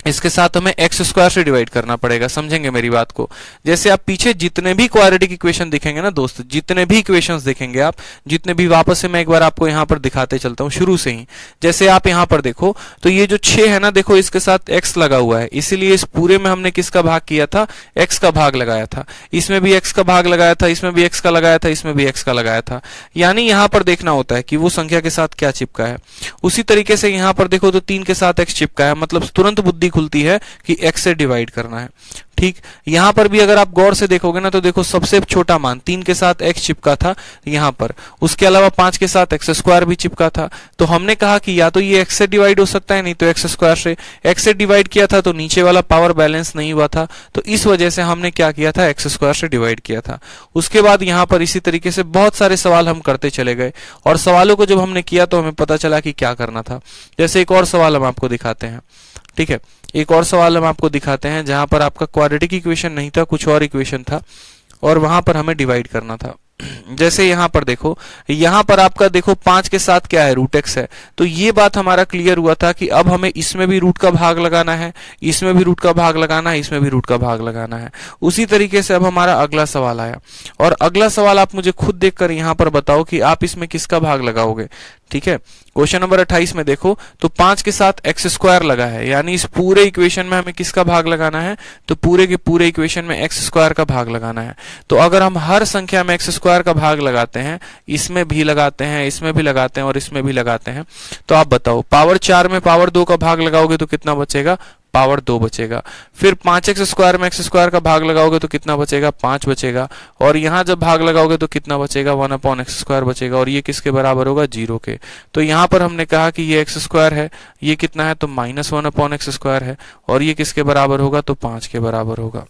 इसके साथ हमें एक्स स्क्वायर से डिवाइड करना पड़ेगा। समझेंगे मेरी बात को? जैसे आप पीछे जितने भी क्वाड्रेटिक इक्वेशन दिखेंगे ना दोस्त, जितने भी इक्वेशंस देखेंगे आप, जितने भी, वापस से मैं एक बार आपको यहां पर दिखाते चलता हूं शुरू से ही। जैसे आप यहां पर देखो तो ये जो 6 है ना, देखो इसके साथ x लगा हुआ है, इसीलिए इस पूरे में हमने किसका भाग किया था? x का भाग लगाया था। इसमें भी x का भाग लगाया था, इसमें भी x का लगाया था, इसमें भी x का लगाया था। यानी यहां पर देखना होता है कि वो संख्या के साथ क्या चिपका है। उसी तरीके से यहां पर देखो तो 3 के साथ x चिपका है, मतलब तुरंत बुद्धि खुलती है कि x से डिवाइड करना है। ठीक, यहां पर भी अगर आप गौर से देखोगे ना तो देखो सबसे छोटा मान 3 के साथ x चिपका था यहां पर, उसके अलावा 5 के साथ x स्क्वायर भी चिपका था। तो हमने कहा कि या तो ये x से डिवाइड हो सकता है, नहीं तो x स्क्वायर से। x से डिवाइड किया था तो नीचे वाला पावर बैलेंस नहीं हुआ था, तो इस वजह से हमने क्या किया था? x स्क्वायर से डिवाइड किया था। उसके बाद यहां पर इसी तरीके से बहुत सारे सवाल हम करते चले गए, और सवालों को जब हमने किया तो हमें पता चला कि क्या करना था। जैसे एक और सवाल हम आपको दिखाते हैं। ठीक है, एक और सवाल हम आपको दिखाते हैं जहां पर आपका क्वाड्रेटिक इक्वेशन नहीं था, कुछ और इक्वेशन था, और वहां पर हमें डिवाइड करना था। जैसे यहां पर देखो, यहां पर आपका देखो 5 के साथ क्या है? रूट x है। तो ये बात हमारा क्लियर हुआ था कि अब हमें इसमें भी रूट का भाग लगाना है, इसमें भी रूट का भाग लगाना है, इसमें भी रूट का भाग लगाना है। उसी तरीके से अब हमारा अगला सवाल आया, और अगला सवाल आप मुझे खुद देखकर यहां पर बताओ कि आप इसमें किसका भाग लगाओगे। ठीक है, क्वेश्चन नंबर 28 में देखो तो 5 के साथ एक्स स्क्वायर लगा है, यानी इस पूरे इक्वेशन में हमें किसका भाग लगाना है? तो पूरे के पूरे इक्वेशन में एक्स स्क्वायर का भाग लगाना है। तो अगर हम हर संख्या में एक्स स्क्वायर का भाग लगाते हैं, इसमें भी लगाते हैं, इसमें भी लगाते हैं और इसमें भी लगाते हैं, तो आप बताओ पावर 4 में पावर 2 का भाग लगाओगे तो कितना बचेगा? पावर 2 बचेगा। फिर 5x स्क्वायर में एक्स स्क्वायर का भाग लगाओगे तो कितना बचेगा? 5 बचेगा। और यहां जब भाग लगाओगे तो कितना बचेगा? 1 अपॉन एक्स स्क्वायर बचेगा, और ये किसके बराबर होगा? 0 के। तो यहां पर हमने कहा कि ये एक्स स्क्वायर है, ये कितना है? तो -1 अपॉन एक्स स्क्वायर है, और ये किसके बराबर होगा? तो 5 के बराबर होगा।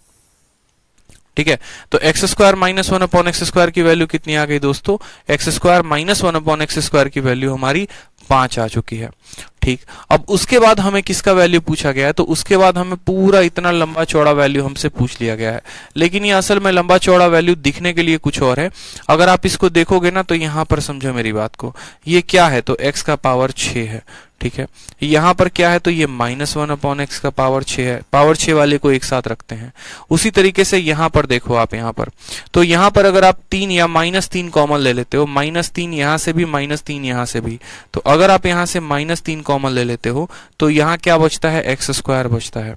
ठीक है। तो x square minus one upon x square की वैल्यू कितनी आ गई दोस्तों? X square minus one upon x square की वैल्यू हमारी 5 आ चुकी है। ठीक, अब उसके बाद हमें किसका वैल्यू पूछा गया है? तो उसके बाद हमें पूरा इतना लंबा चौड़ा वैल्यू हमसे पूछ लिया गया है, लेकिन ये असल में लंबा चौड़ा वैल्यू दिखने के लिए कुछ और है। अगर आप इसको देखोगे ना तो यहां पर समझो मेरी बात को, ये क्या है? तो x का पावर 6 है। ठीक है, यहां पर क्या है? तो ये माइनस वन अपॉन एक्स का पावर 6 है। पावर 6 वाले को एक साथ रखते हैं। उसी तरीके से यहां पर देखो आप, यहां पर तो यहां पर अगर आप 3 या -3 कॉमन ले लेते हो, -3 यहां से भी, -3 यहां से भी, तो अगर आप यहां से -3 कॉमन ले लेते हो तो यहां क्या बचता है? एक्स स्क्वायर बचता है।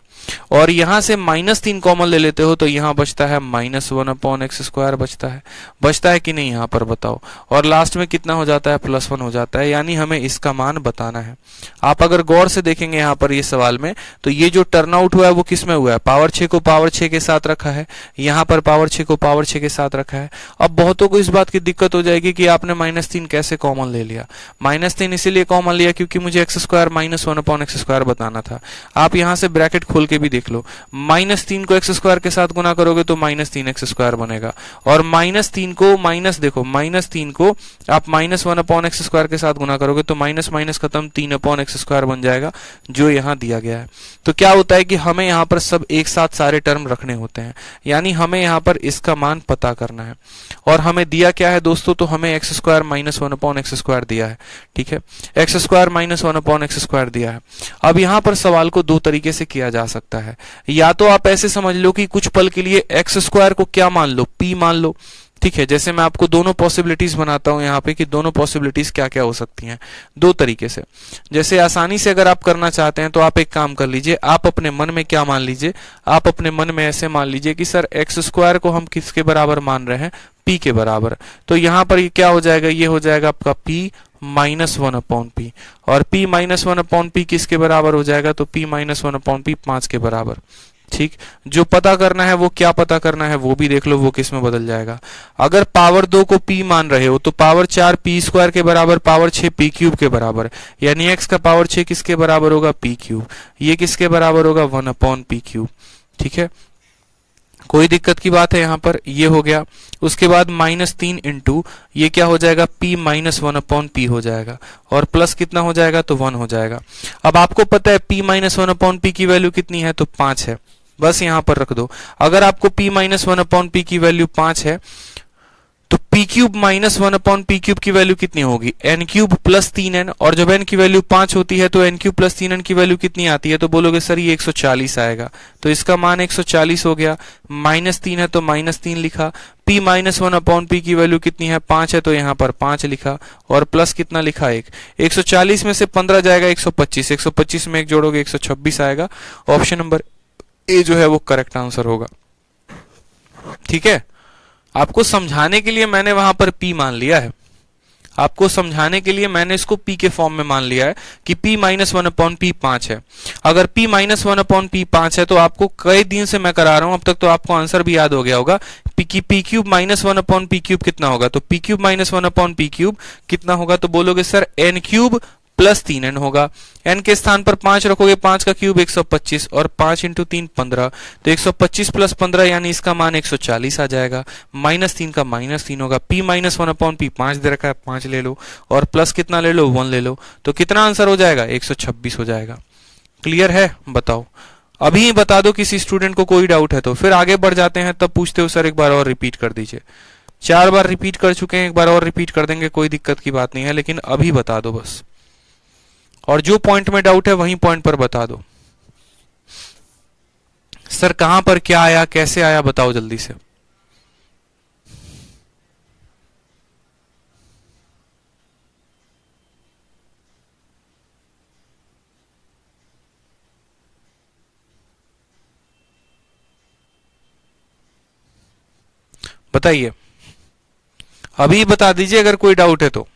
और यहां से -3 कॉमन ले लेते हो तो यहां बचता है -1 अपॉन एक्स स्क्वायर बचता है कि नहीं? यहां पर बताओ। और लास्ट में कितना हो जाता है? +1 हो जाता है। यानी हमें इसका मान बताना है। आप अगर गौर से देखेंगे यहां पर ये सवाल में, तो ये जो टर्न आउट हुआ है वो किस में हुआ है? पावर 6 को पावर 6 के साथ रखा है, यहां पर पावर 6 को पावर 6 के साथ रखा है। अब बहुतों को इस बात की दिक्कत हो जाएगी कि आपने -3 कैसे कॉमन ले लिया? -3 इसीलिए कॉमन लिया क्योंकि मुझे x square -1 upon x square बताना था। आप यहां से ब्रैकेट खोल के भी देख लो, -3 को एक्स स्क्वायर के साथ गुना करोगे तो -3 एक्स स्क्वायर बनेगा, और -3 को देखो -3 को आप -1 अपॉन एक्स स्क्वायर के साथ गुना करोगे तो माइनस माइनस खत्म, 3 अपॉन एक्स स्क्वायर बन जाएगा, जो यहां दिया गया है। तो क्या होता है कि हमें यहां पर सब एक साथ सारे टर्म रखने होते हैं, यानी हमें यहां पर इसका मान पता करना है। और हमें दिया क्या है दोस्तों? तो हमें x square -1 upon x square दिया है। ठीक है, x square -1 upon x square दिया है। अब यहां पर सवाल को दो तरीके से किया जा सकता है। या तो आप ऐसे समझ लो कि कुछ पल के लिए एक्स स्क्वायर को क्या मान लो? p मान लो। ठीक है, जैसे मैं आपको दोनों पॉसिबिलिटीज बनाता हूं यहां पे कि दोनों पॉसिबिलिटीज क्या क्या हो सकती हैं दो तरीके से। जैसे आसानी से अगर आप करना चाहते हैं तो आप एक काम कर लीजिए, आप अपने मन में क्या मान लीजिए? आप अपने मन में ऐसे मान लीजिए कि सर एक्स स्क्वायर को हम किसके बराबर मान रहे हैं? p के बराबर। तो यहां पर ये क्या हो जाएगा? ये हो जाएगा आपका p -1 अपॉन p, और p -1 अपॉन p किसके बराबर हो जाएगा? तो p -1 अपॉन p 5 के बराबर। ठीक, जो पता करना है वो क्या पता करना है वो भी देख लो, वो किस में बदल जाएगा। अगर पावर 2 को p मान रहे हो तो पावर 4 p स्क्वायर के बराबर, पावर 6 p क्यूब के बराबर, यानी x का पावर 6 किसके बराबर होगा? p cube. ये किसके बराबर होगा? 1 अपॉन p क्यूब। ठीक है, कोई दिक्कत की बात है यहां पर? ये हो गया। उसके बाद -3 इंटू ये क्या हो जाएगा? p -1 अपॉन p हो जाएगा, और प्लस कितना हो जाएगा? तो 1 हो जाएगा। अब आपको पता है p -1 अपॉन p की वैल्यू कितनी है? तो 5 है। बस यहां पर रख दो। अगर आपको p -1 अपॉन p की वैल्यू 5 है तो p cube -1 upon p cube की वैल्यू कितनी होगी? n क्यूब प्लस 3n, और जब n की वैल्यू 5 होती है तो n क्यूब प्लस 3n की वैल्यू कितनी आती है? तो बोलोगे सर ये 140 आएगा, तो इसका मान 140 हो गया। -3 है तो -3 लिखा। p -1 अपॉन p की वैल्यू कितनी है? 5 है तो यहाँ पर 5 लिखा, और प्लस कितना लिखा? 1। 140 में से 15 जाएगा 125, 125 में 1 जोड़ोगे 126 आएगा। ऑप्शन नंबर ए जो है वो करेक्ट आंसर होगा। ठीक है, आपको समझाने के लिए मैंने वहां पर p मान लिया है, आपको समझाने के लिए मैंने इसको p के फॉर्म में मान लिया है कि p -1 अपॉन p 5 है। अगर p -1 अपॉन p 5 है तो आपको कई दिन से मैं करा रहा हूं, अब तक तो आपको आंसर भी याद हो गया होगा कि p cube -1 upon p cube कितना होगा? तो p cube -1 upon p cube कितना होगा? तो बोलोगे sir n cube plus 3n होगा। n के स्थान पर 5 रखोगे, 5 का क्यूब 125, और 5 इंटू 3 15, तो 125 प्लस 15 यानी इसका मान 140 आ जाएगा। -3 का -3 होगा। p -1 अपॉन p 5 दे रखा है, 5 ले लो, और प्लस कितना ले लो? 1 ले लो, तो कितना आंसर हो जाएगा? 126 हो जाएगा। क्लियर है? बताओ, अभी बता दो किसी स्टूडेंट को कोई डाउट है तो, फिर आगे बढ़ जाते हैं। तब पूछते हो सर एक बार और रिपीट कर दीजिए। 4 बार रिपीट कर चुके हैं, एक बार और रिपीट कर देंगे, कोई दिक्कत की बात नहीं है, लेकिन अभी बता दो बस, और जो पॉइंट में डाउट है वहीं पॉइंट पर बता दो। सर कहां पर क्या आया, कैसे आया, बताओ जल्दी से। बताइए, अभी बता दीजिए अगर कोई डाउट है तो।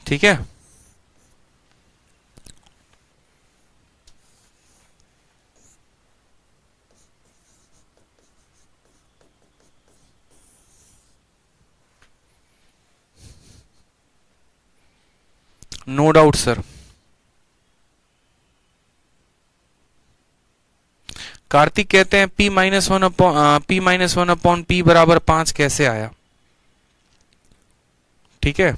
ठीक है, नो डाउट सर। कार्तिक कहते हैं P-1/P बराबर 5 कैसे आया? ठीक है,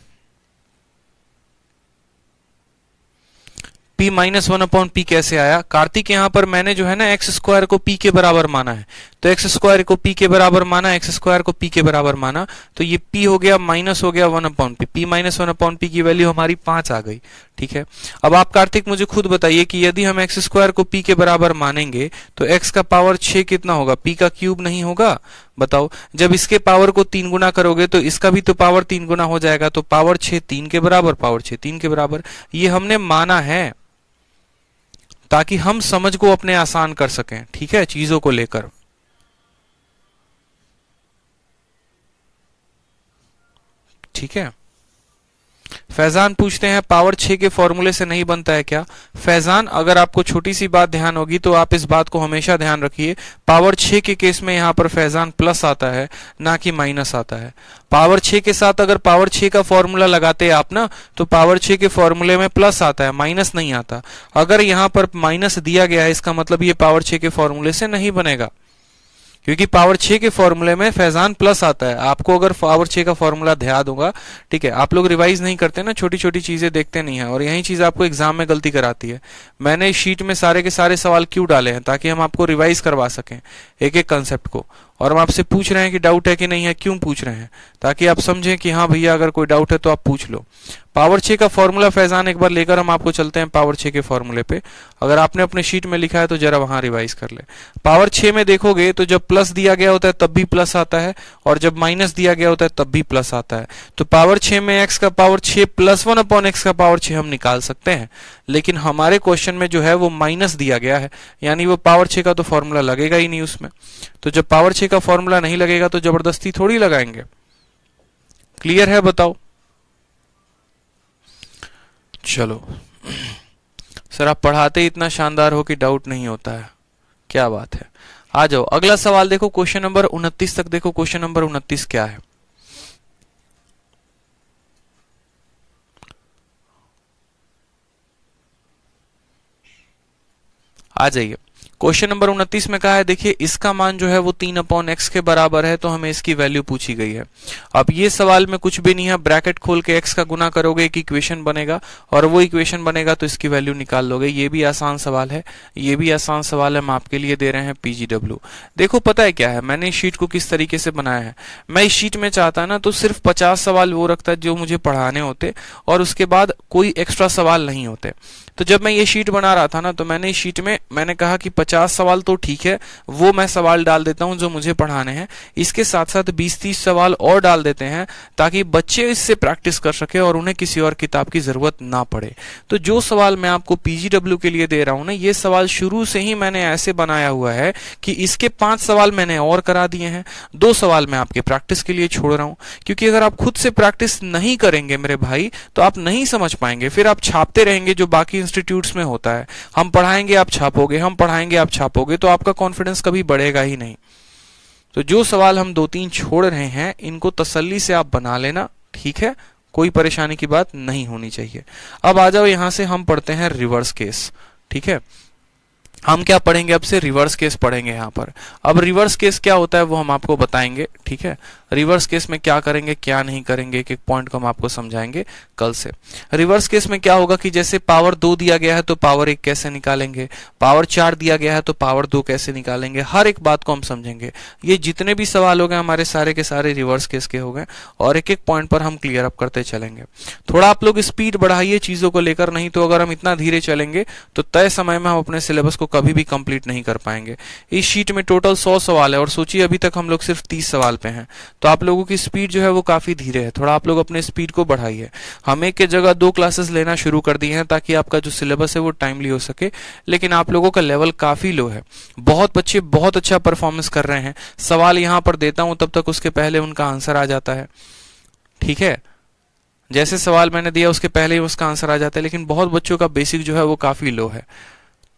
P-1/P कैसे आया? कार्तिक यहाँ पर मैंने जो है ना एक्स स्क्वायर को P के बराबर माना है, तो एक्स स्क्वायर को P के बराबर माना, एक्स स्क्वायर को P के बराबर माना, तो ये P हो गया माइनस हो गया 1/P। P-1/P की वैल्यू हमारी 5 आ गई। ठीक है, अब आप कार्तिक मुझे खुद बताइए कि यदि हम एक्स स्क्वायर को P के बराबर मानेंगे तो x का पावर 6 कितना होगा? P का क्यूब नहीं होगा? बताओ, जब इसके पावर को 3 गुना करोगे तो इसका भी तो पावर 3 गुना हो जाएगा, तो पावर 6 3 के बराबर, पावर 6 3 के बराबर। ये हमने माना है ताकि हम समझ को अपने आसान कर सकें, ठीक है, चीजों को लेकर। ठीक है, फैजान पूछते हैं पावर 6 के फॉर्मूले से नहीं बनता है क्या? फैजान, अगर आपको छोटी सी बात ध्यान होगी तो आप इस बात को हमेशा ध्यान रखिए, पावर 6 के केस में यहां पर फैजान प्लस आता है ना कि माइनस आता है। पावर 6 के साथ अगर पावर 6 का फॉर्मूला लगाते आप ना, तो पावर 6 के फॉर्मूले में प्लस आता है, माइनस नहीं आता। अगर यहां पर माइनस दिया गया है, इसका मतलब ये पावर 6 के फॉर्मूले से नहीं बनेगा, क्योंकि पावर 6 के फॉर्मूले में फैजान प्लस आता है। आपको अगर पावर 6 का फॉर्मूला ध्यान दूंगा, ठीक है, आप लोग रिवाइज नहीं करते ना, छोटी छोटी चीजें देखते नहीं है, और यही चीज आपको एग्जाम में गलती कराती है। मैंने शीट में सारे के सारे सवाल क्यों डाले हैं? ताकि हम आपको रिवाइज करवा सकें एक एक कंसेप्ट को। और हम आपसे पूछ रहे हैं कि डाउट है कि नहीं है, क्यों पूछ रहे हैं? ताकि आप समझें कि हाँ भैया अगर कोई डाउट है तो आप पूछ लो। पावर 6 का फॉर्मूला फैजान एक बार लेकर हम आपको चलते हैं पावर 6 के फॉर्मूले पे। अगर आपने अपने शीट में लिखा है तो जरा वहां रिवाइज कर ले। पावर 6 में देखोगे तो जब प्लस दिया गया होता है तब भी प्लस आता है, और जब माइनस दिया गया होता है तब भी प्लस आता है। तो पावर 6 में x का पावर 6 प्लस 1/x का पावर 6 हम निकाल सकते हैं, लेकिन हमारे क्वेश्चन में जो है वो माइनस दिया गया है, यानी वो पावर 6 का तो फॉर्मूला लगेगा ही नहीं उसमें। तो जब पावर 6 का फॉर्मूला नहीं लगेगा तो जबरदस्ती थोड़ी लगाएंगे। क्लियर है? बताओ। चलो सर, आप पढ़ाते इतना शानदार हो कि डाउट नहीं होता है, क्या बात है। आ जाओ अगला सवाल देखो, क्वेश्चन नंबर 29 तक देखो। क्वेश्चन नंबर 29 क्या है? आ जाइए। क्वेश्चन नंबर 29 में कहा है, देखिए इसका मान जो है वो 3/x के बराबर है, तो हमें इसकी वैल्यू पूछी गई है। अब ये सवाल में कुछ भी नहीं है, ब्रैकेट खोल के x का गुना करोगे एक इक्वेशन बनेगा, और वो इक्वेशन बनेगा तो इसकी वैल्यू निकाल लोगे। ये भी आसान सवाल है, ये भी आसान सवाल है। हम आपके लिए दे रहे हैं PGW। देखो पता है क्या है, मैंने इस शीट को किस तरीके से बनाया है। मैं इस शीट में चाहता ना तो सिर्फ 50 सवाल वो रखता है जो मुझे पढ़ाने होते, और उसके बाद कोई एक्स्ट्रा सवाल नहीं होते। तो जब मैं ये शीट बना रहा था ना, तो मैंने इस शीट में मैंने कहा कि 50 सवाल तो ठीक है, वो मैं सवाल डाल देता हूं जो मुझे पढ़ाने हैं, इसके साथ साथ 20-30 सवाल और डाल देते हैं ताकि बच्चे इससे प्रैक्टिस कर सके और उन्हें किसी और किताब की जरूरत ना पड़े। तो जो सवाल मैं आपको PGW के लिए दे रहा हूं ना, ये सवाल शुरू से ही मैंने ऐसे बनाया हुआ है कि इसके 5 सवाल मैंने और करा दिए हैं, 2 सवाल मैं आपके प्रैक्टिस के लिए छोड़ रहा हूं। क्योंकि अगर आप खुद से प्रैक्टिस नहीं करेंगे मेरे भाई, तो आप नहीं समझ पाएंगे। फिर आप छापते रहेंगे जो बाकी इंस्टीट्यूट्स में होता है, हम पढ़ाएंगे आप छापोगे, हम पढ़ाएंगे आप छापोगे, तो आपका कॉन्फिडेंस कभी बढ़ेगा ही नहीं। तो जो सवाल हम 2-3 छोड़ रहे हैं, इनको तसल्ली से आप बना लेना, ठीक है, कोई परेशानी की बात नहीं होनी चाहिए। अब आ जाओ यहां से हम पढ़ते हैं रिवर्स केस। ठीक है, हम क्या पढ़ेंगे अब से? रिवर्स केस पढ़ेंगे यहां पर। अब रिवर्स केस क्या होता है वो हम आपको बताएंगे, ठीक है। रिवर्स केस में क्या करेंगे क्या नहीं करेंगे, एक एक पॉइंट को हम आपको समझाएंगे कल से। रिवर्स केस में क्या होगा कि जैसे पावर 2 दिया गया है तो पावर 1 कैसे निकालेंगे, पावर 4 दिया गया है तो पावर 2 कैसे निकालेंगे, हर एक बात को हम समझेंगे। ये जितने भी सवाल हो गए हमारे सारे के सारे रिवर्स केस के हो गए, और एक एक पॉइंट पर हम क्लियर अप करते चलेंगे। थोड़ा आप लोग स्पीड बढ़ाइए चीजों को लेकर, नहीं तो अगर हम इतना धीरे चलेंगे तो तय समय में हम अपने सिलेबस को कभी भी कंप्लीट नहीं कर पाएंगे। इस शीट में टोटल 100 सवाल है, और सोचिए अभी तक हम लोग सिर्फ 30 सवाल पे हैं, तो आप लोगों की स्पीड जो है वो काफी धीरे है। थोड़ा आप लोग अपने स्पीड को बढ़ाइए। हम एक के जगह 2 क्लासेस लेना शुरू कर दिए हैं ताकि आपका जो सिलेबस है वो टाइमली हो सके, लेकिन आप लोगों का लेवल काफी लो है। बहुत बच्चे बहुत अच्छा परफॉर्मेंस कर रहे हैं। सवाल यहां पर देता हूं तब तक उसके पहले उनका आंसर आ जाता है, ठीक है। जैसे सवाल मैंने दिया उसके पहले ही उसका आंसर आ जाता है, लेकिन बहुत बच्चों का बेसिक जो है वो काफी लो है।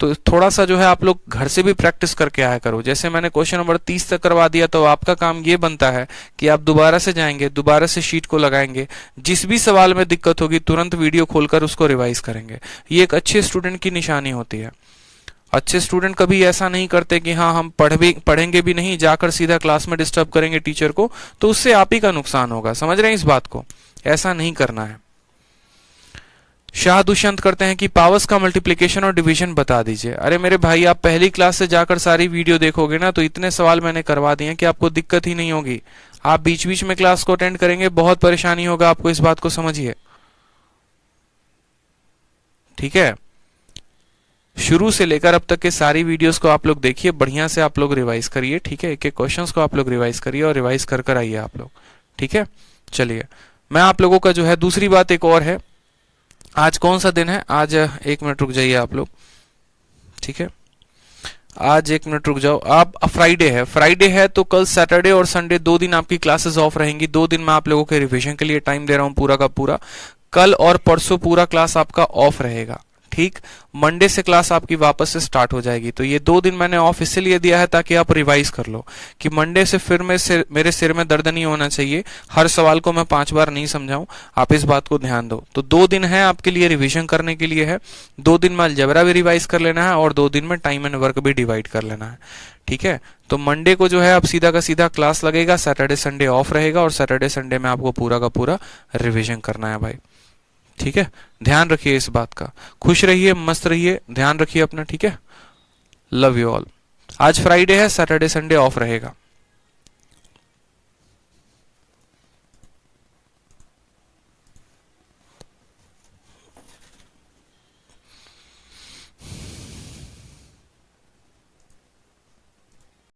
तो थोड़ा सा जो है आप लोग घर से भी प्रैक्टिस करके आया करो। जैसे मैंने क्वेश्चन नंबर 30 तक करवा दिया, तो आपका काम ये बनता है कि आप दोबारा से जाएंगे, दोबारा से शीट को लगाएंगे, जिस भी सवाल में दिक्कत होगी तुरंत वीडियो खोलकर उसको रिवाइज करेंगे। ये एक अच्छे स्टूडेंट की निशानी होती है। अच्छे स्टूडेंट कभी ऐसा नहीं करते कि हाँ हम पढ़ेंगे भी नहीं, जाकर सीधा क्लास में डिस्टर्ब करेंगे टीचर को, तो उससे आप ही का नुकसान होगा। समझ रहे हैं इस बात को? ऐसा नहीं करना है। शाह दुष्यंत करते हैं कि पावर्स का मल्टीप्लिकेशन और डिवीजन बता दीजिए। अरे मेरे भाई, आप पहली क्लास से जाकर सारी वीडियो देखोगे ना, तो इतने सवाल मैंने करवा दिए हैं कि आपको दिक्कत ही नहीं होगी। आप बीच बीच में क्लास को अटेंड करेंगे, बहुत परेशानी होगा आपको, इस बात को समझिए। ठीक है, शुरू से लेकर अब तक के सारी वीडियोस को आप लोग देखिए, बढ़िया से आप लोग रिवाइज करिए। ठीक है, एक एक क्वेश्चंस को आप लोग रिवाइज करिए और रिवाइज कर कर आइए आप लोग। ठीक है, चलिए मैं आप लोगों का जो है, दूसरी बात एक और है, आज कौन सा दिन है? आज 1 मिनट रुक जाइए आप लोग। ठीक है, आज 1 मिनट रुक जाओ आप। फ्राइडे है, फ्राइडे है तो कल सैटरडे और संडे 2 दिन आपकी क्लासेस ऑफ रहेंगी। 2 दिन मैं आप लोगों के रिवीजन के लिए टाइम दे रहा हूं पूरा का पूरा। कल और परसों पूरा क्लास आपका ऑफ रहेगा। ठीक, मंडे से क्लास आपकी वापस से स्टार्ट हो जाएगी। तो ये 2 दिन मैंने ऑफ इसलिए दिया है ताकि आप रिवाइज कर लो, कि मंडे से फिर मेरे सिर में दर्द नहीं होना चाहिए, हर सवाल को मैं 5 बार नहीं समझाऊं। आप इस बात को ध्यान दो। तो 2 दिन है आपके लिए रिवीजन करने के लिए है। 2 दिन में अलजेब्रा भी रिवाइज कर लेना है और 2 दिन में टाइम एंड वर्क भी डिवाइड कर लेना है। ठीक है, तो मंडे को जो है आप सीधा का सीधा क्लास लगेगा, सैटरडे संडे ऑफ रहेगा और सैटरडे संडे में आपको पूरा का पूरा रिवीजन करना है भाई। ठीक है, ध्यान रखिए इस बात का। खुश रहिए, मस्त रहिए, ध्यान रखिए अपना। ठीक है, लव यू ऑल। आज फ्राइडे है, सैटरडे संडे ऑफ रहेगा।